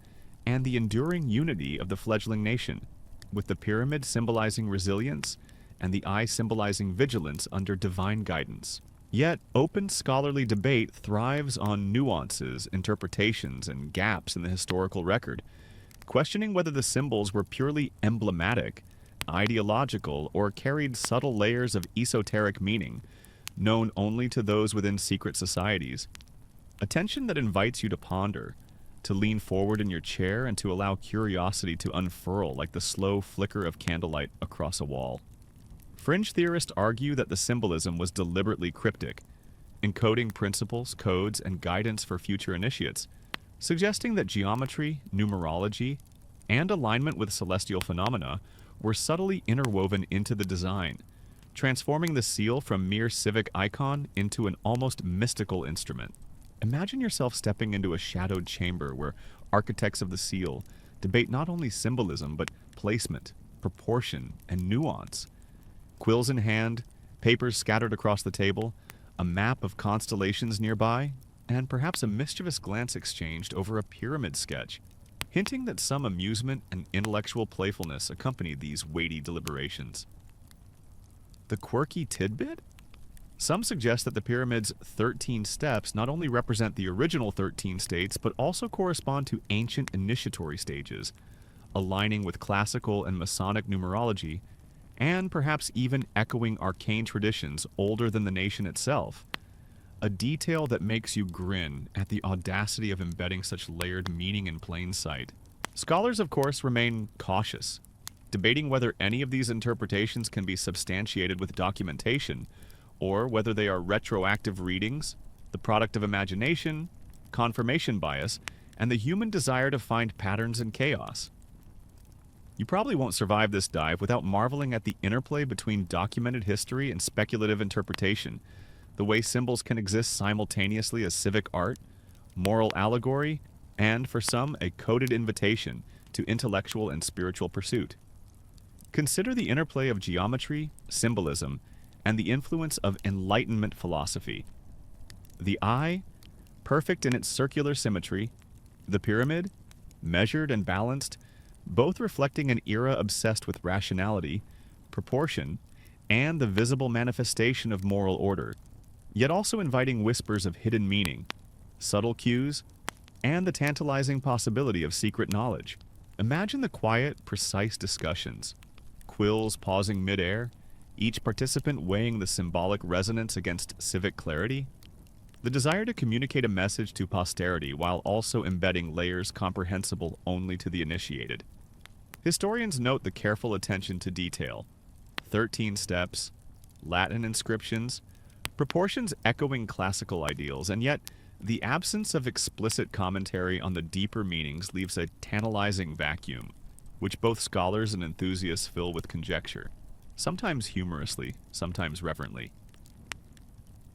and the enduring unity of the fledgling nation, with the pyramid symbolizing resilience and the eye symbolizing vigilance under divine guidance. Yet, open scholarly debate thrives on nuances, interpretations, and gaps in the historical record, questioning whether the symbols were purely emblematic, ideological, or carried subtle layers of esoteric meaning, known only to those within secret societies. A tension that invites you to ponder, to lean forward in your chair, and to allow curiosity to unfurl like the slow flicker of candlelight across a wall. Fringe theorists argue that the symbolism was deliberately cryptic, encoding principles, codes, and guidance for future initiates, suggesting that geometry, numerology, and alignment with celestial phenomena were subtly interwoven into the design, transforming the seal from mere civic icon into an almost mystical instrument. Imagine yourself stepping into a shadowed chamber where architects of the seal debate not only symbolism but placement, proportion, and nuance. Quills in hand, papers scattered across the table, a map of constellations nearby, and perhaps a mischievous glance exchanged over a pyramid sketch, hinting that some amusement and intellectual playfulness accompany these weighty deliberations. The quirky tidbit? Some suggest that the pyramid's 13 steps not only represent the original 13 states, but also correspond to ancient initiatory stages, aligning with classical and Masonic numerology, and perhaps even echoing arcane traditions older than the nation itself. A detail that makes you grin at the audacity of embedding such layered meaning in plain sight. Scholars, of course, remain cautious, debating whether any of these interpretations can be substantiated with documentation, or whether they are retroactive readings, the product of imagination, confirmation bias, and the human desire to find patterns in chaos. You probably won't survive this dive without marveling at the interplay between documented history and speculative interpretation, the way symbols can exist simultaneously as civic art, moral allegory, and, for some, a coded invitation to intellectual and spiritual pursuit. Consider the interplay of geometry, symbolism, and the influence of enlightenment philosophy. The eye, perfect in its circular symmetry, the pyramid, measured and balanced, both reflecting an era obsessed with rationality, proportion, and the visible manifestation of moral order, yet also inviting whispers of hidden meaning, subtle cues, and the tantalizing possibility of secret knowledge. Imagine the quiet, precise discussions, quills pausing midair, each participant weighing the symbolic resonance against civic clarity. The desire to communicate a message to posterity while also embedding layers comprehensible only to the initiated. Historians note the careful attention to detail, 13 steps, Latin inscriptions, proportions echoing classical ideals, and yet the absence of explicit commentary on the deeper meanings leaves a tantalizing vacuum, which both scholars and enthusiasts fill with conjecture, sometimes humorously, sometimes reverently.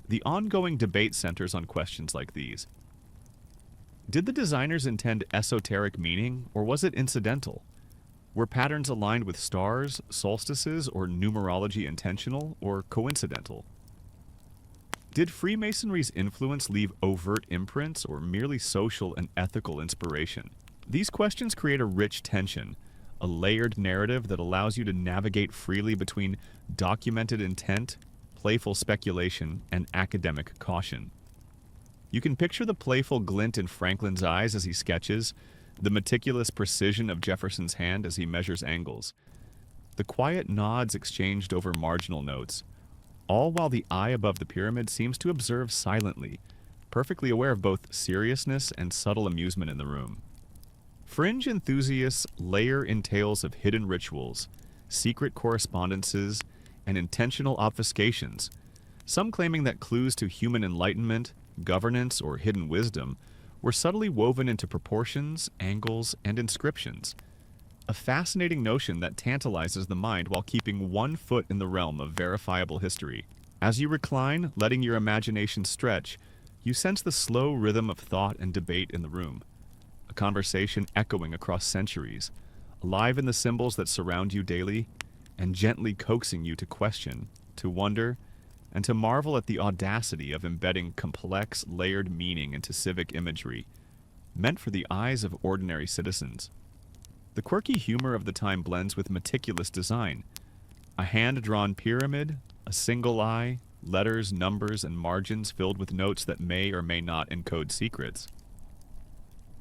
The ongoing debate centers on questions like these. Did the designers intend esoteric meaning, or was it incidental? Were patterns aligned with stars, solstices, or numerology intentional, or coincidental? Did Freemasonry's influence leave overt imprints, or merely social and ethical inspiration? These questions create a rich tension, a layered narrative that allows you to navigate freely between documented intent, playful speculation, and academic caution. You can picture the playful glint in Franklin's eyes as he sketches, the meticulous precision of Jefferson's hand as he measures angles, the quiet nods exchanged over marginal notes, all while the eye above the pyramid seems to observe silently, perfectly aware of both seriousness and subtle amusement in the room. Fringe enthusiasts layer in tales of hidden rituals, secret correspondences, and intentional obfuscations, some claiming that clues to human enlightenment, governance, or hidden wisdom were subtly woven into proportions, angles, and inscriptions. A fascinating notion that tantalizes the mind while keeping one foot in the realm of verifiable history. As you recline, letting your imagination stretch, you sense the slow rhythm of thought and debate in the room. A conversation echoing across centuries, alive in the symbols that surround you daily, and gently coaxing you to question, to wonder, and to marvel at the audacity of embedding complex, layered meaning into civic imagery, meant for the eyes of ordinary citizens. The quirky humor of the time blends with meticulous design. A hand-drawn pyramid, a single eye, letters, numbers, and margins filled with notes that may or may not encode secrets.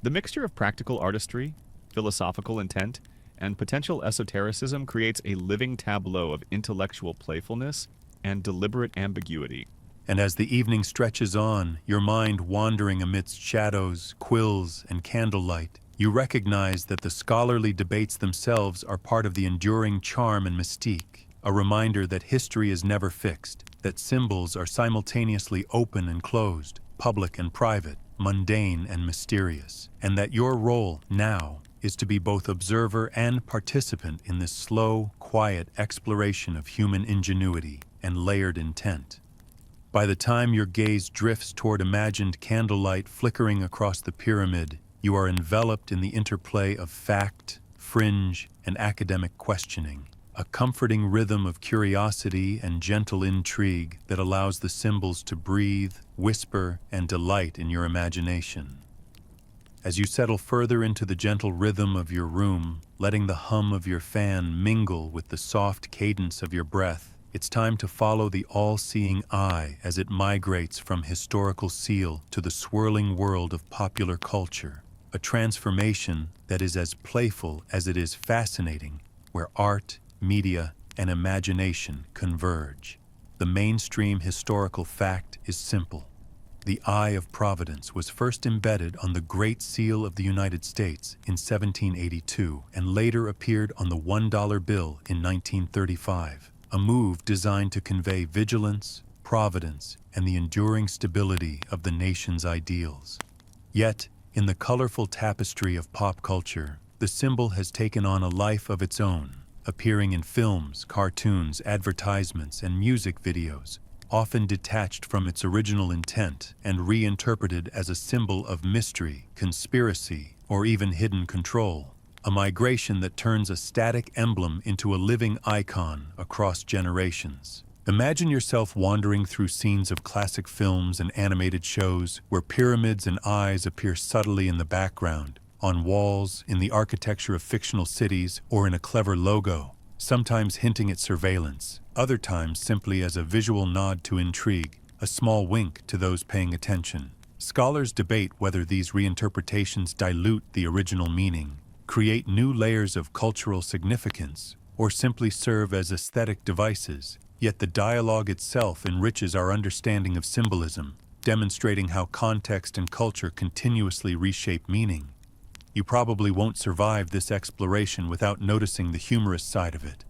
The mixture of practical artistry, philosophical intent, and potential esotericism creates a living tableau of intellectual playfulness and deliberate ambiguity. And as the evening stretches on, your mind wandering amidst shadows, quills, and candlelight, you recognize that the scholarly debates themselves are part of the enduring charm and mystique, a reminder that history is never fixed, that symbols are simultaneously open and closed, public and private, mundane and mysterious, and that your role now is to be both observer and participant in this slow, quiet exploration of human ingenuity and layered intent. By the time your gaze drifts toward imagined candlelight flickering across the pyramid, you are enveloped in the interplay of fact, fringe, and academic questioning, a comforting rhythm of curiosity and gentle intrigue that allows the symbols to breathe, whisper, and delight in your imagination. As you settle further into the gentle rhythm of your room, letting the hum of your fan mingle with the soft cadence of your breath, it's time to follow the all-seeing eye as it migrates from historical seal to the swirling world of popular culture, a transformation that is as playful as it is fascinating, where art, media, and imagination converge. The mainstream historical fact is simple. The Eye of Providence was first embedded on the Great Seal of the United States in 1782 and later appeared on the $1 bill in 1935, a move designed to convey vigilance, providence, and the enduring stability of the nation's ideals. Yet, in the colorful tapestry of pop culture, the symbol has taken on a life of its own, appearing in films, cartoons, advertisements, and music videos, often detached from its original intent and reinterpreted as a symbol of mystery, conspiracy, or even hidden control, a migration that turns a static emblem into a living icon across generations. Imagine yourself wandering through scenes of classic films and animated shows where pyramids and eyes appear subtly in the background, on walls, in the architecture of fictional cities, or in a clever logo, sometimes hinting at surveillance, other times simply as a visual nod to intrigue, a small wink to those paying attention. Scholars debate whether these reinterpretations dilute the original meaning, create new layers of cultural significance, or simply serve as aesthetic devices, yet the dialogue itself enriches our understanding of symbolism, demonstrating how context and culture continuously reshape meaning. You probably won't survive this exploration without noticing the humorous side of it.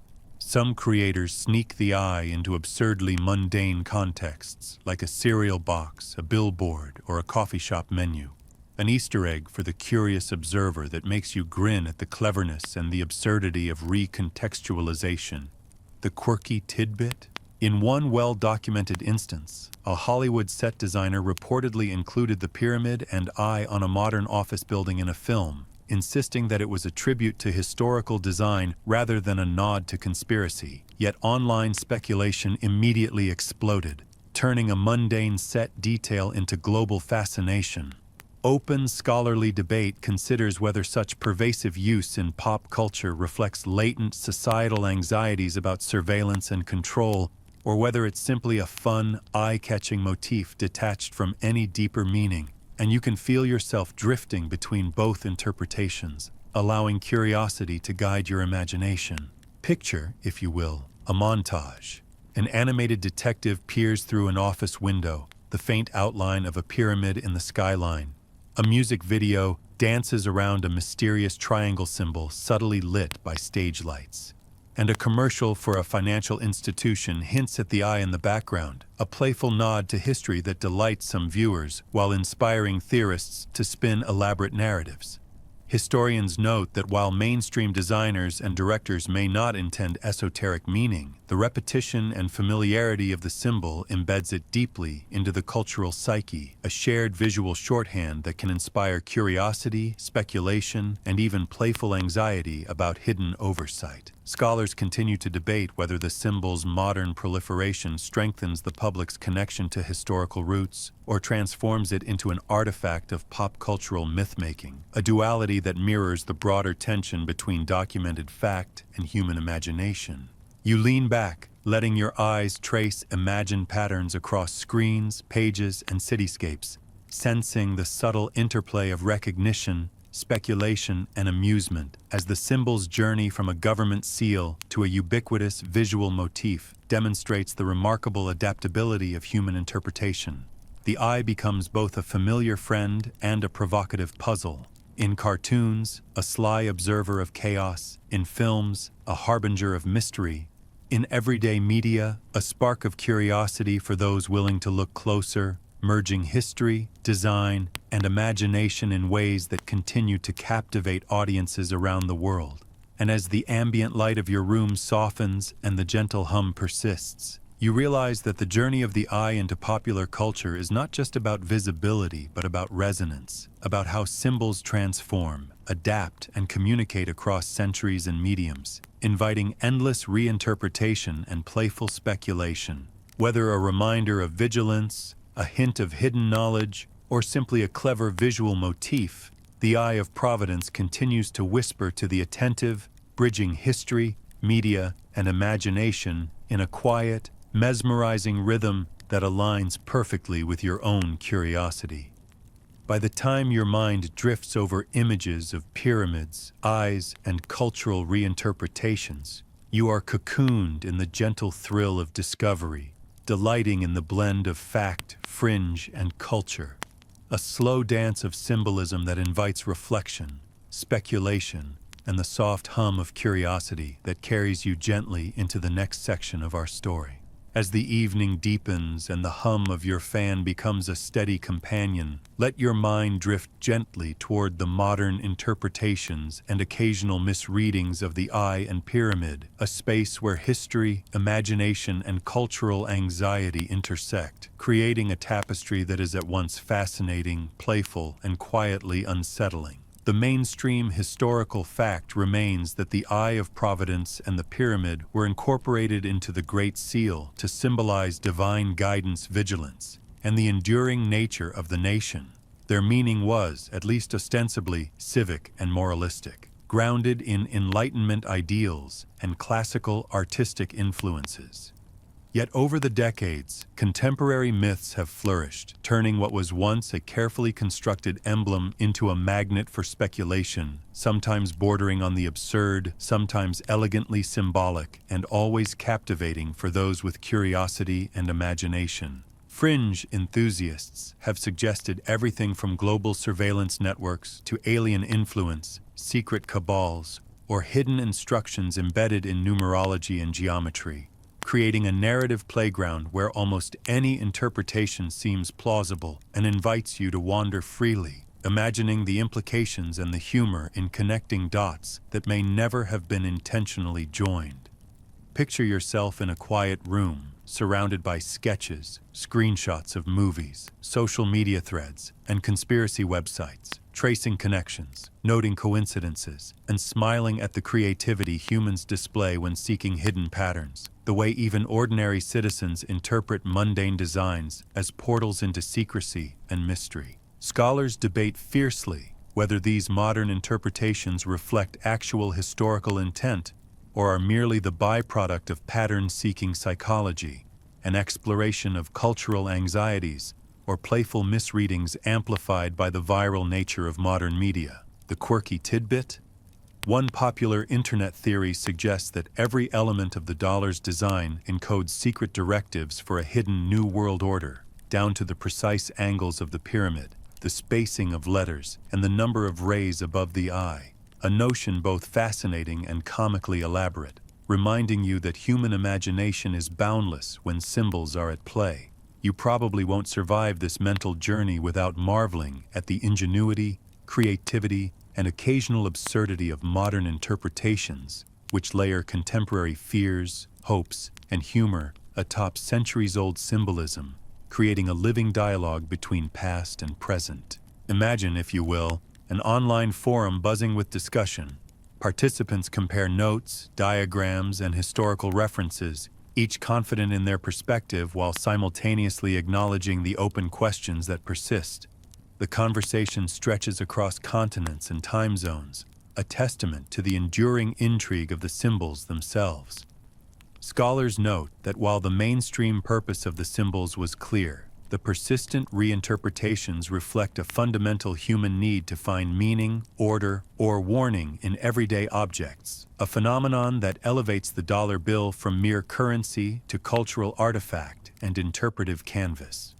Some creators sneak the eye into absurdly mundane contexts, like a cereal box, a billboard, or a coffee shop menu. An Easter egg for the curious observer that makes you grin at the cleverness and the absurdity of recontextualization. The quirky tidbit? In one well-documented instance, a Hollywood set designer reportedly included the pyramid and eye on a modern office building in a film, insisting that it was a tribute to historical design rather than a nod to conspiracy. Yet online speculation immediately exploded, turning a mundane set detail into global fascination. Open scholarly debate considers whether such pervasive use in pop culture reflects latent societal anxieties about surveillance and control, or whether it's simply a fun, eye-catching motif detached from any deeper meaning, and you can feel yourself drifting between both interpretations, allowing curiosity to guide your imagination. Picture, if you will, a montage. An animated detective peers through an office window, the faint outline of a pyramid in the skyline. A music video dances around a mysterious triangle symbol subtly lit by stage lights. And a commercial for a financial institution hints at the eye in the background, a playful nod to history that delights some viewers while inspiring theorists to spin elaborate narratives. Historians note that while mainstream designers and directors may not intend esoteric meaning, the repetition and familiarity of the symbol embeds it deeply into the cultural psyche, a shared visual shorthand that can inspire curiosity, speculation, and even playful anxiety about hidden oversight. Scholars continue to debate whether the symbol's modern proliferation strengthens the public's connection to historical roots or transforms it into an artifact of pop cultural myth-making, a duality that mirrors the broader tension between documented fact and human imagination. You lean back, letting your eyes trace imagined patterns across screens, pages, and cityscapes, sensing the subtle interplay of recognition, speculation, and amusement as the symbol's journey from a government seal to a ubiquitous visual motif demonstrates the remarkable adaptability of human interpretation. The eye becomes both a familiar friend and a provocative puzzle. In cartoons, a sly observer of chaos. In films, a harbinger of mystery. In everyday media, a spark of curiosity for those willing to look closer, merging history, design, and imagination in ways that continue to captivate audiences around the world. And as the ambient light of your room softens and the gentle hum persists, you realize that the journey of the eye into popular culture is not just about visibility, but about resonance, about how symbols transform, adapt, and communicate across centuries and mediums, inviting endless reinterpretation and playful speculation. Whether a reminder of vigilance, a hint of hidden knowledge, or simply a clever visual motif, the eye of providence continues to whisper to the attentive, bridging history, media, and imagination in a quiet, mesmerizing rhythm that aligns perfectly with your own curiosity. By the time your mind drifts over images of pyramids, eyes, and cultural reinterpretations, you are cocooned in the gentle thrill of discovery, delighting in the blend of fact, fringe, and culture. A slow dance of symbolism that invites reflection, speculation, and the soft hum of curiosity that carries you gently into the next section of our story. As the evening deepens and the hum of your fan becomes a steady companion, let your mind drift gently toward the modern interpretations and occasional misreadings of the eye and pyramid, a space where history, imagination, and cultural anxiety intersect, creating a tapestry that is at once fascinating, playful, and quietly unsettling. The mainstream historical fact remains that the Eye of Providence and the pyramid were incorporated into the Great Seal to symbolize divine guidance, vigilance, and the enduring nature of the nation. Their meaning was, at least ostensibly, civic and moralistic, grounded in Enlightenment ideals and classical artistic influences. Yet over the decades, contemporary myths have flourished, turning what was once a carefully constructed emblem into a magnet for speculation, sometimes bordering on the absurd, sometimes elegantly symbolic, and always captivating for those with curiosity and imagination. Fringe enthusiasts have suggested everything from global surveillance networks to alien influence, secret cabals, or hidden instructions embedded in numerology and geometry, creating a narrative playground where almost any interpretation seems plausible and invites you to wander freely, imagining the implications and the humor in connecting dots that may never have been intentionally joined. Picture yourself in a quiet room, surrounded by sketches, screenshots of movies, social media threads, and conspiracy websites, tracing connections, noting coincidences, and smiling at the creativity humans display when seeking hidden patterns, the way even ordinary citizens interpret mundane designs as portals into secrecy and mystery. Scholars debate fiercely whether these modern interpretations reflect actual historical intent or are merely the byproduct of pattern-seeking psychology, an exploration of cultural anxieties, or playful misreadings amplified by the viral nature of modern media. The quirky tidbit? One popular internet theory suggests that every element of the dollar's design encodes secret directives for a hidden new world order, down to the precise angles of the pyramid, the spacing of letters, and the number of rays above the eye. A notion both fascinating and comically elaborate, reminding you that human imagination is boundless when symbols are at play. You probably won't survive this mental journey without marveling at the ingenuity, creativity, and occasional absurdity of modern interpretations, which layer contemporary fears, hopes, and humor atop centuries-old symbolism, creating a living dialogue between past and present. Imagine, if you will, an online forum buzzing with discussion. Participants compare notes, diagrams, and historical references, each confident in their perspective while simultaneously acknowledging the open questions that persist. The conversation stretches across continents and time zones, a testament to the enduring intrigue of the symbols themselves. Scholars note that while the mainstream purpose of the symbols was clear, the persistent reinterpretations reflect a fundamental human need to find meaning, order, or warning in everyday objects, a phenomenon that elevates the dollar bill from mere currency to cultural artifact and interpretive canvas.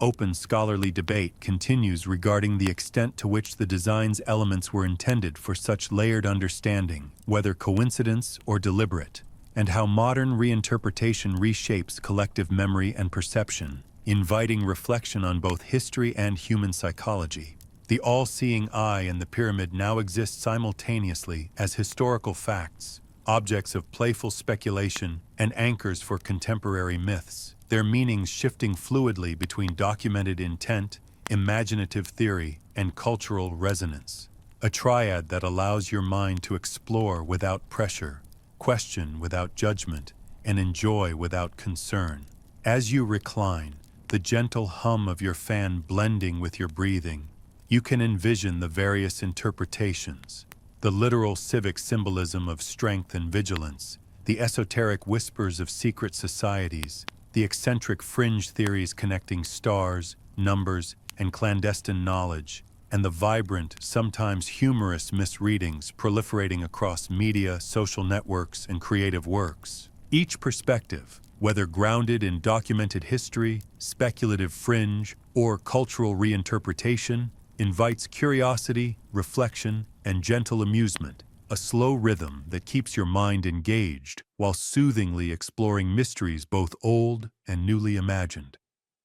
Open scholarly debate continues regarding the extent to which the design's elements were intended for such layered understanding, whether coincidence or deliberate, and how modern reinterpretation reshapes collective memory and perception, inviting reflection on both history and human psychology. The all-seeing eye and the pyramid now exist simultaneously as historical facts, objects of playful speculation, and anchors for contemporary myths, their meanings shifting fluidly between documented intent, imaginative theory, and cultural resonance. A triad that allows your mind to explore without pressure, question without judgment, and enjoy without concern. As you recline, the gentle hum of your fan blending with your breathing, you can envision the various interpretations, the literal civic symbolism of strength and vigilance, the esoteric whispers of secret societies, the eccentric fringe theories connecting stars, numbers, and clandestine knowledge, and the vibrant, sometimes humorous misreadings proliferating across media, social networks, and creative works. Each perspective, whether grounded in documented history, speculative fringe, or cultural reinterpretation, invites curiosity, reflection, and gentle amusement, a slow rhythm that keeps your mind engaged while soothingly exploring mysteries both old and newly imagined.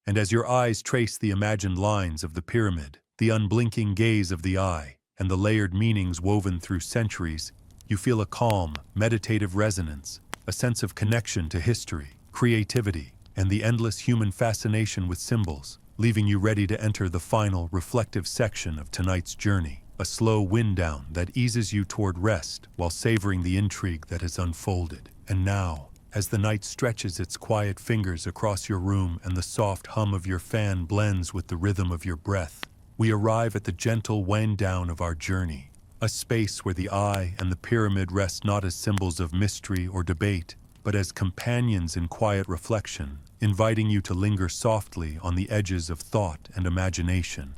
And as your eyes trace the imagined lines of the pyramid, the unblinking gaze of the eye, and the layered meanings woven through centuries, you feel a calm, meditative resonance, a sense of connection to history, creativity, and the endless human fascination with symbols, leaving you ready to enter the final, reflective section of tonight's journey, a slow wind down that eases you toward rest while savoring the intrigue that has unfolded. And now, as the night stretches its quiet fingers across your room and the soft hum of your fan blends with the rhythm of your breath, we arrive at the gentle wind down of our journey, a space where the eye and the pyramid rest not as symbols of mystery or debate, but as companions in quiet reflection, inviting you to linger softly on the edges of thought and imagination.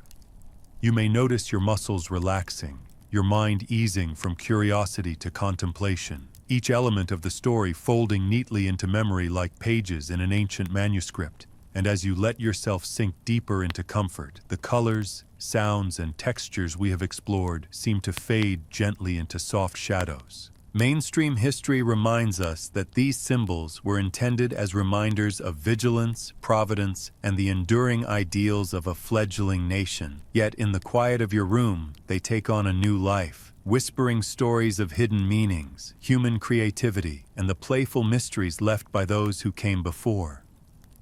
You may notice your muscles relaxing, your mind easing from curiosity to contemplation, each element of the story folding neatly into memory like pages in an ancient manuscript. And as you let yourself sink deeper into comfort, the colors, sounds, and textures we have explored seem to fade gently into soft shadows. Mainstream history reminds us that these symbols were intended as reminders of vigilance, providence, and the enduring ideals of a fledgling nation. Yet in the quiet of your room, they take on a new life, whispering stories of hidden meanings, human creativity, and the playful mysteries left by those who came before.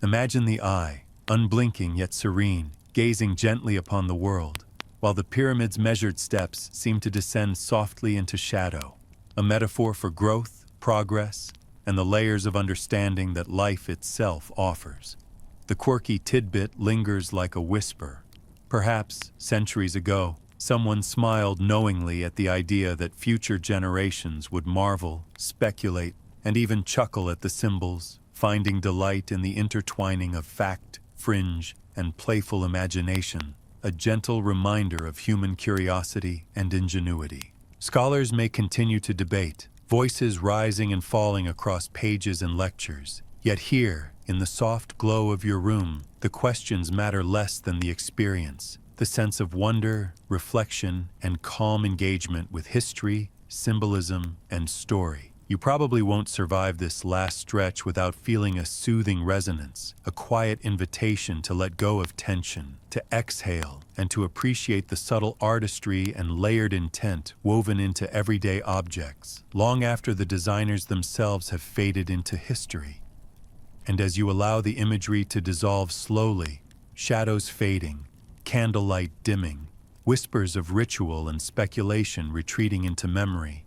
Imagine the eye, unblinking yet serene, gazing gently upon the world, while the pyramid's measured steps seem to descend softly into shadow, a metaphor for growth, progress, and the layers of understanding that life itself offers. The quirky tidbit lingers like a whisper. Perhaps, centuries ago, someone smiled knowingly at the idea that future generations would marvel, speculate, and even chuckle at the symbols, finding delight in the intertwining of fact, fringe, and playful imagination, a gentle reminder of human curiosity and ingenuity. Scholars may continue to debate, voices rising and falling across pages and lectures. Yet here, in the soft glow of your room, the questions matter less than the experience. The sense of wonder, reflection, and calm engagement with history, symbolism, and story. You probably won't survive this last stretch without feeling a soothing resonance, a quiet invitation to let go of tension, to exhale, and to appreciate the subtle artistry and layered intent woven into everyday objects, long after the designers themselves have faded into history. And as you allow the imagery to dissolve slowly, shadows fading, candlelight dimming, whispers of ritual and speculation retreating into memory,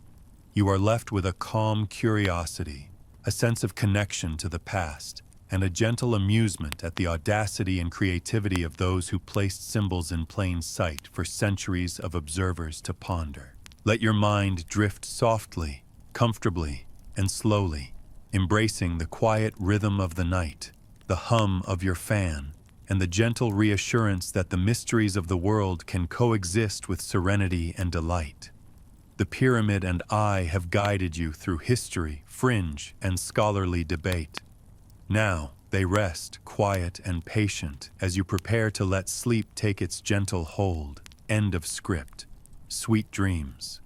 you are left with a calm curiosity, a sense of connection to the past, and a gentle amusement at the audacity and creativity of those who placed symbols in plain sight for centuries of observers to ponder. Let your mind drift softly, comfortably, and slowly, embracing the quiet rhythm of the night, the hum of your fan, and the gentle reassurance that the mysteries of the world can coexist with serenity and delight. The pyramid and I have guided you through history, fringe, and scholarly debate. Now, they rest, quiet and patient, as you prepare to let sleep take its gentle hold. End of script. Sweet dreams.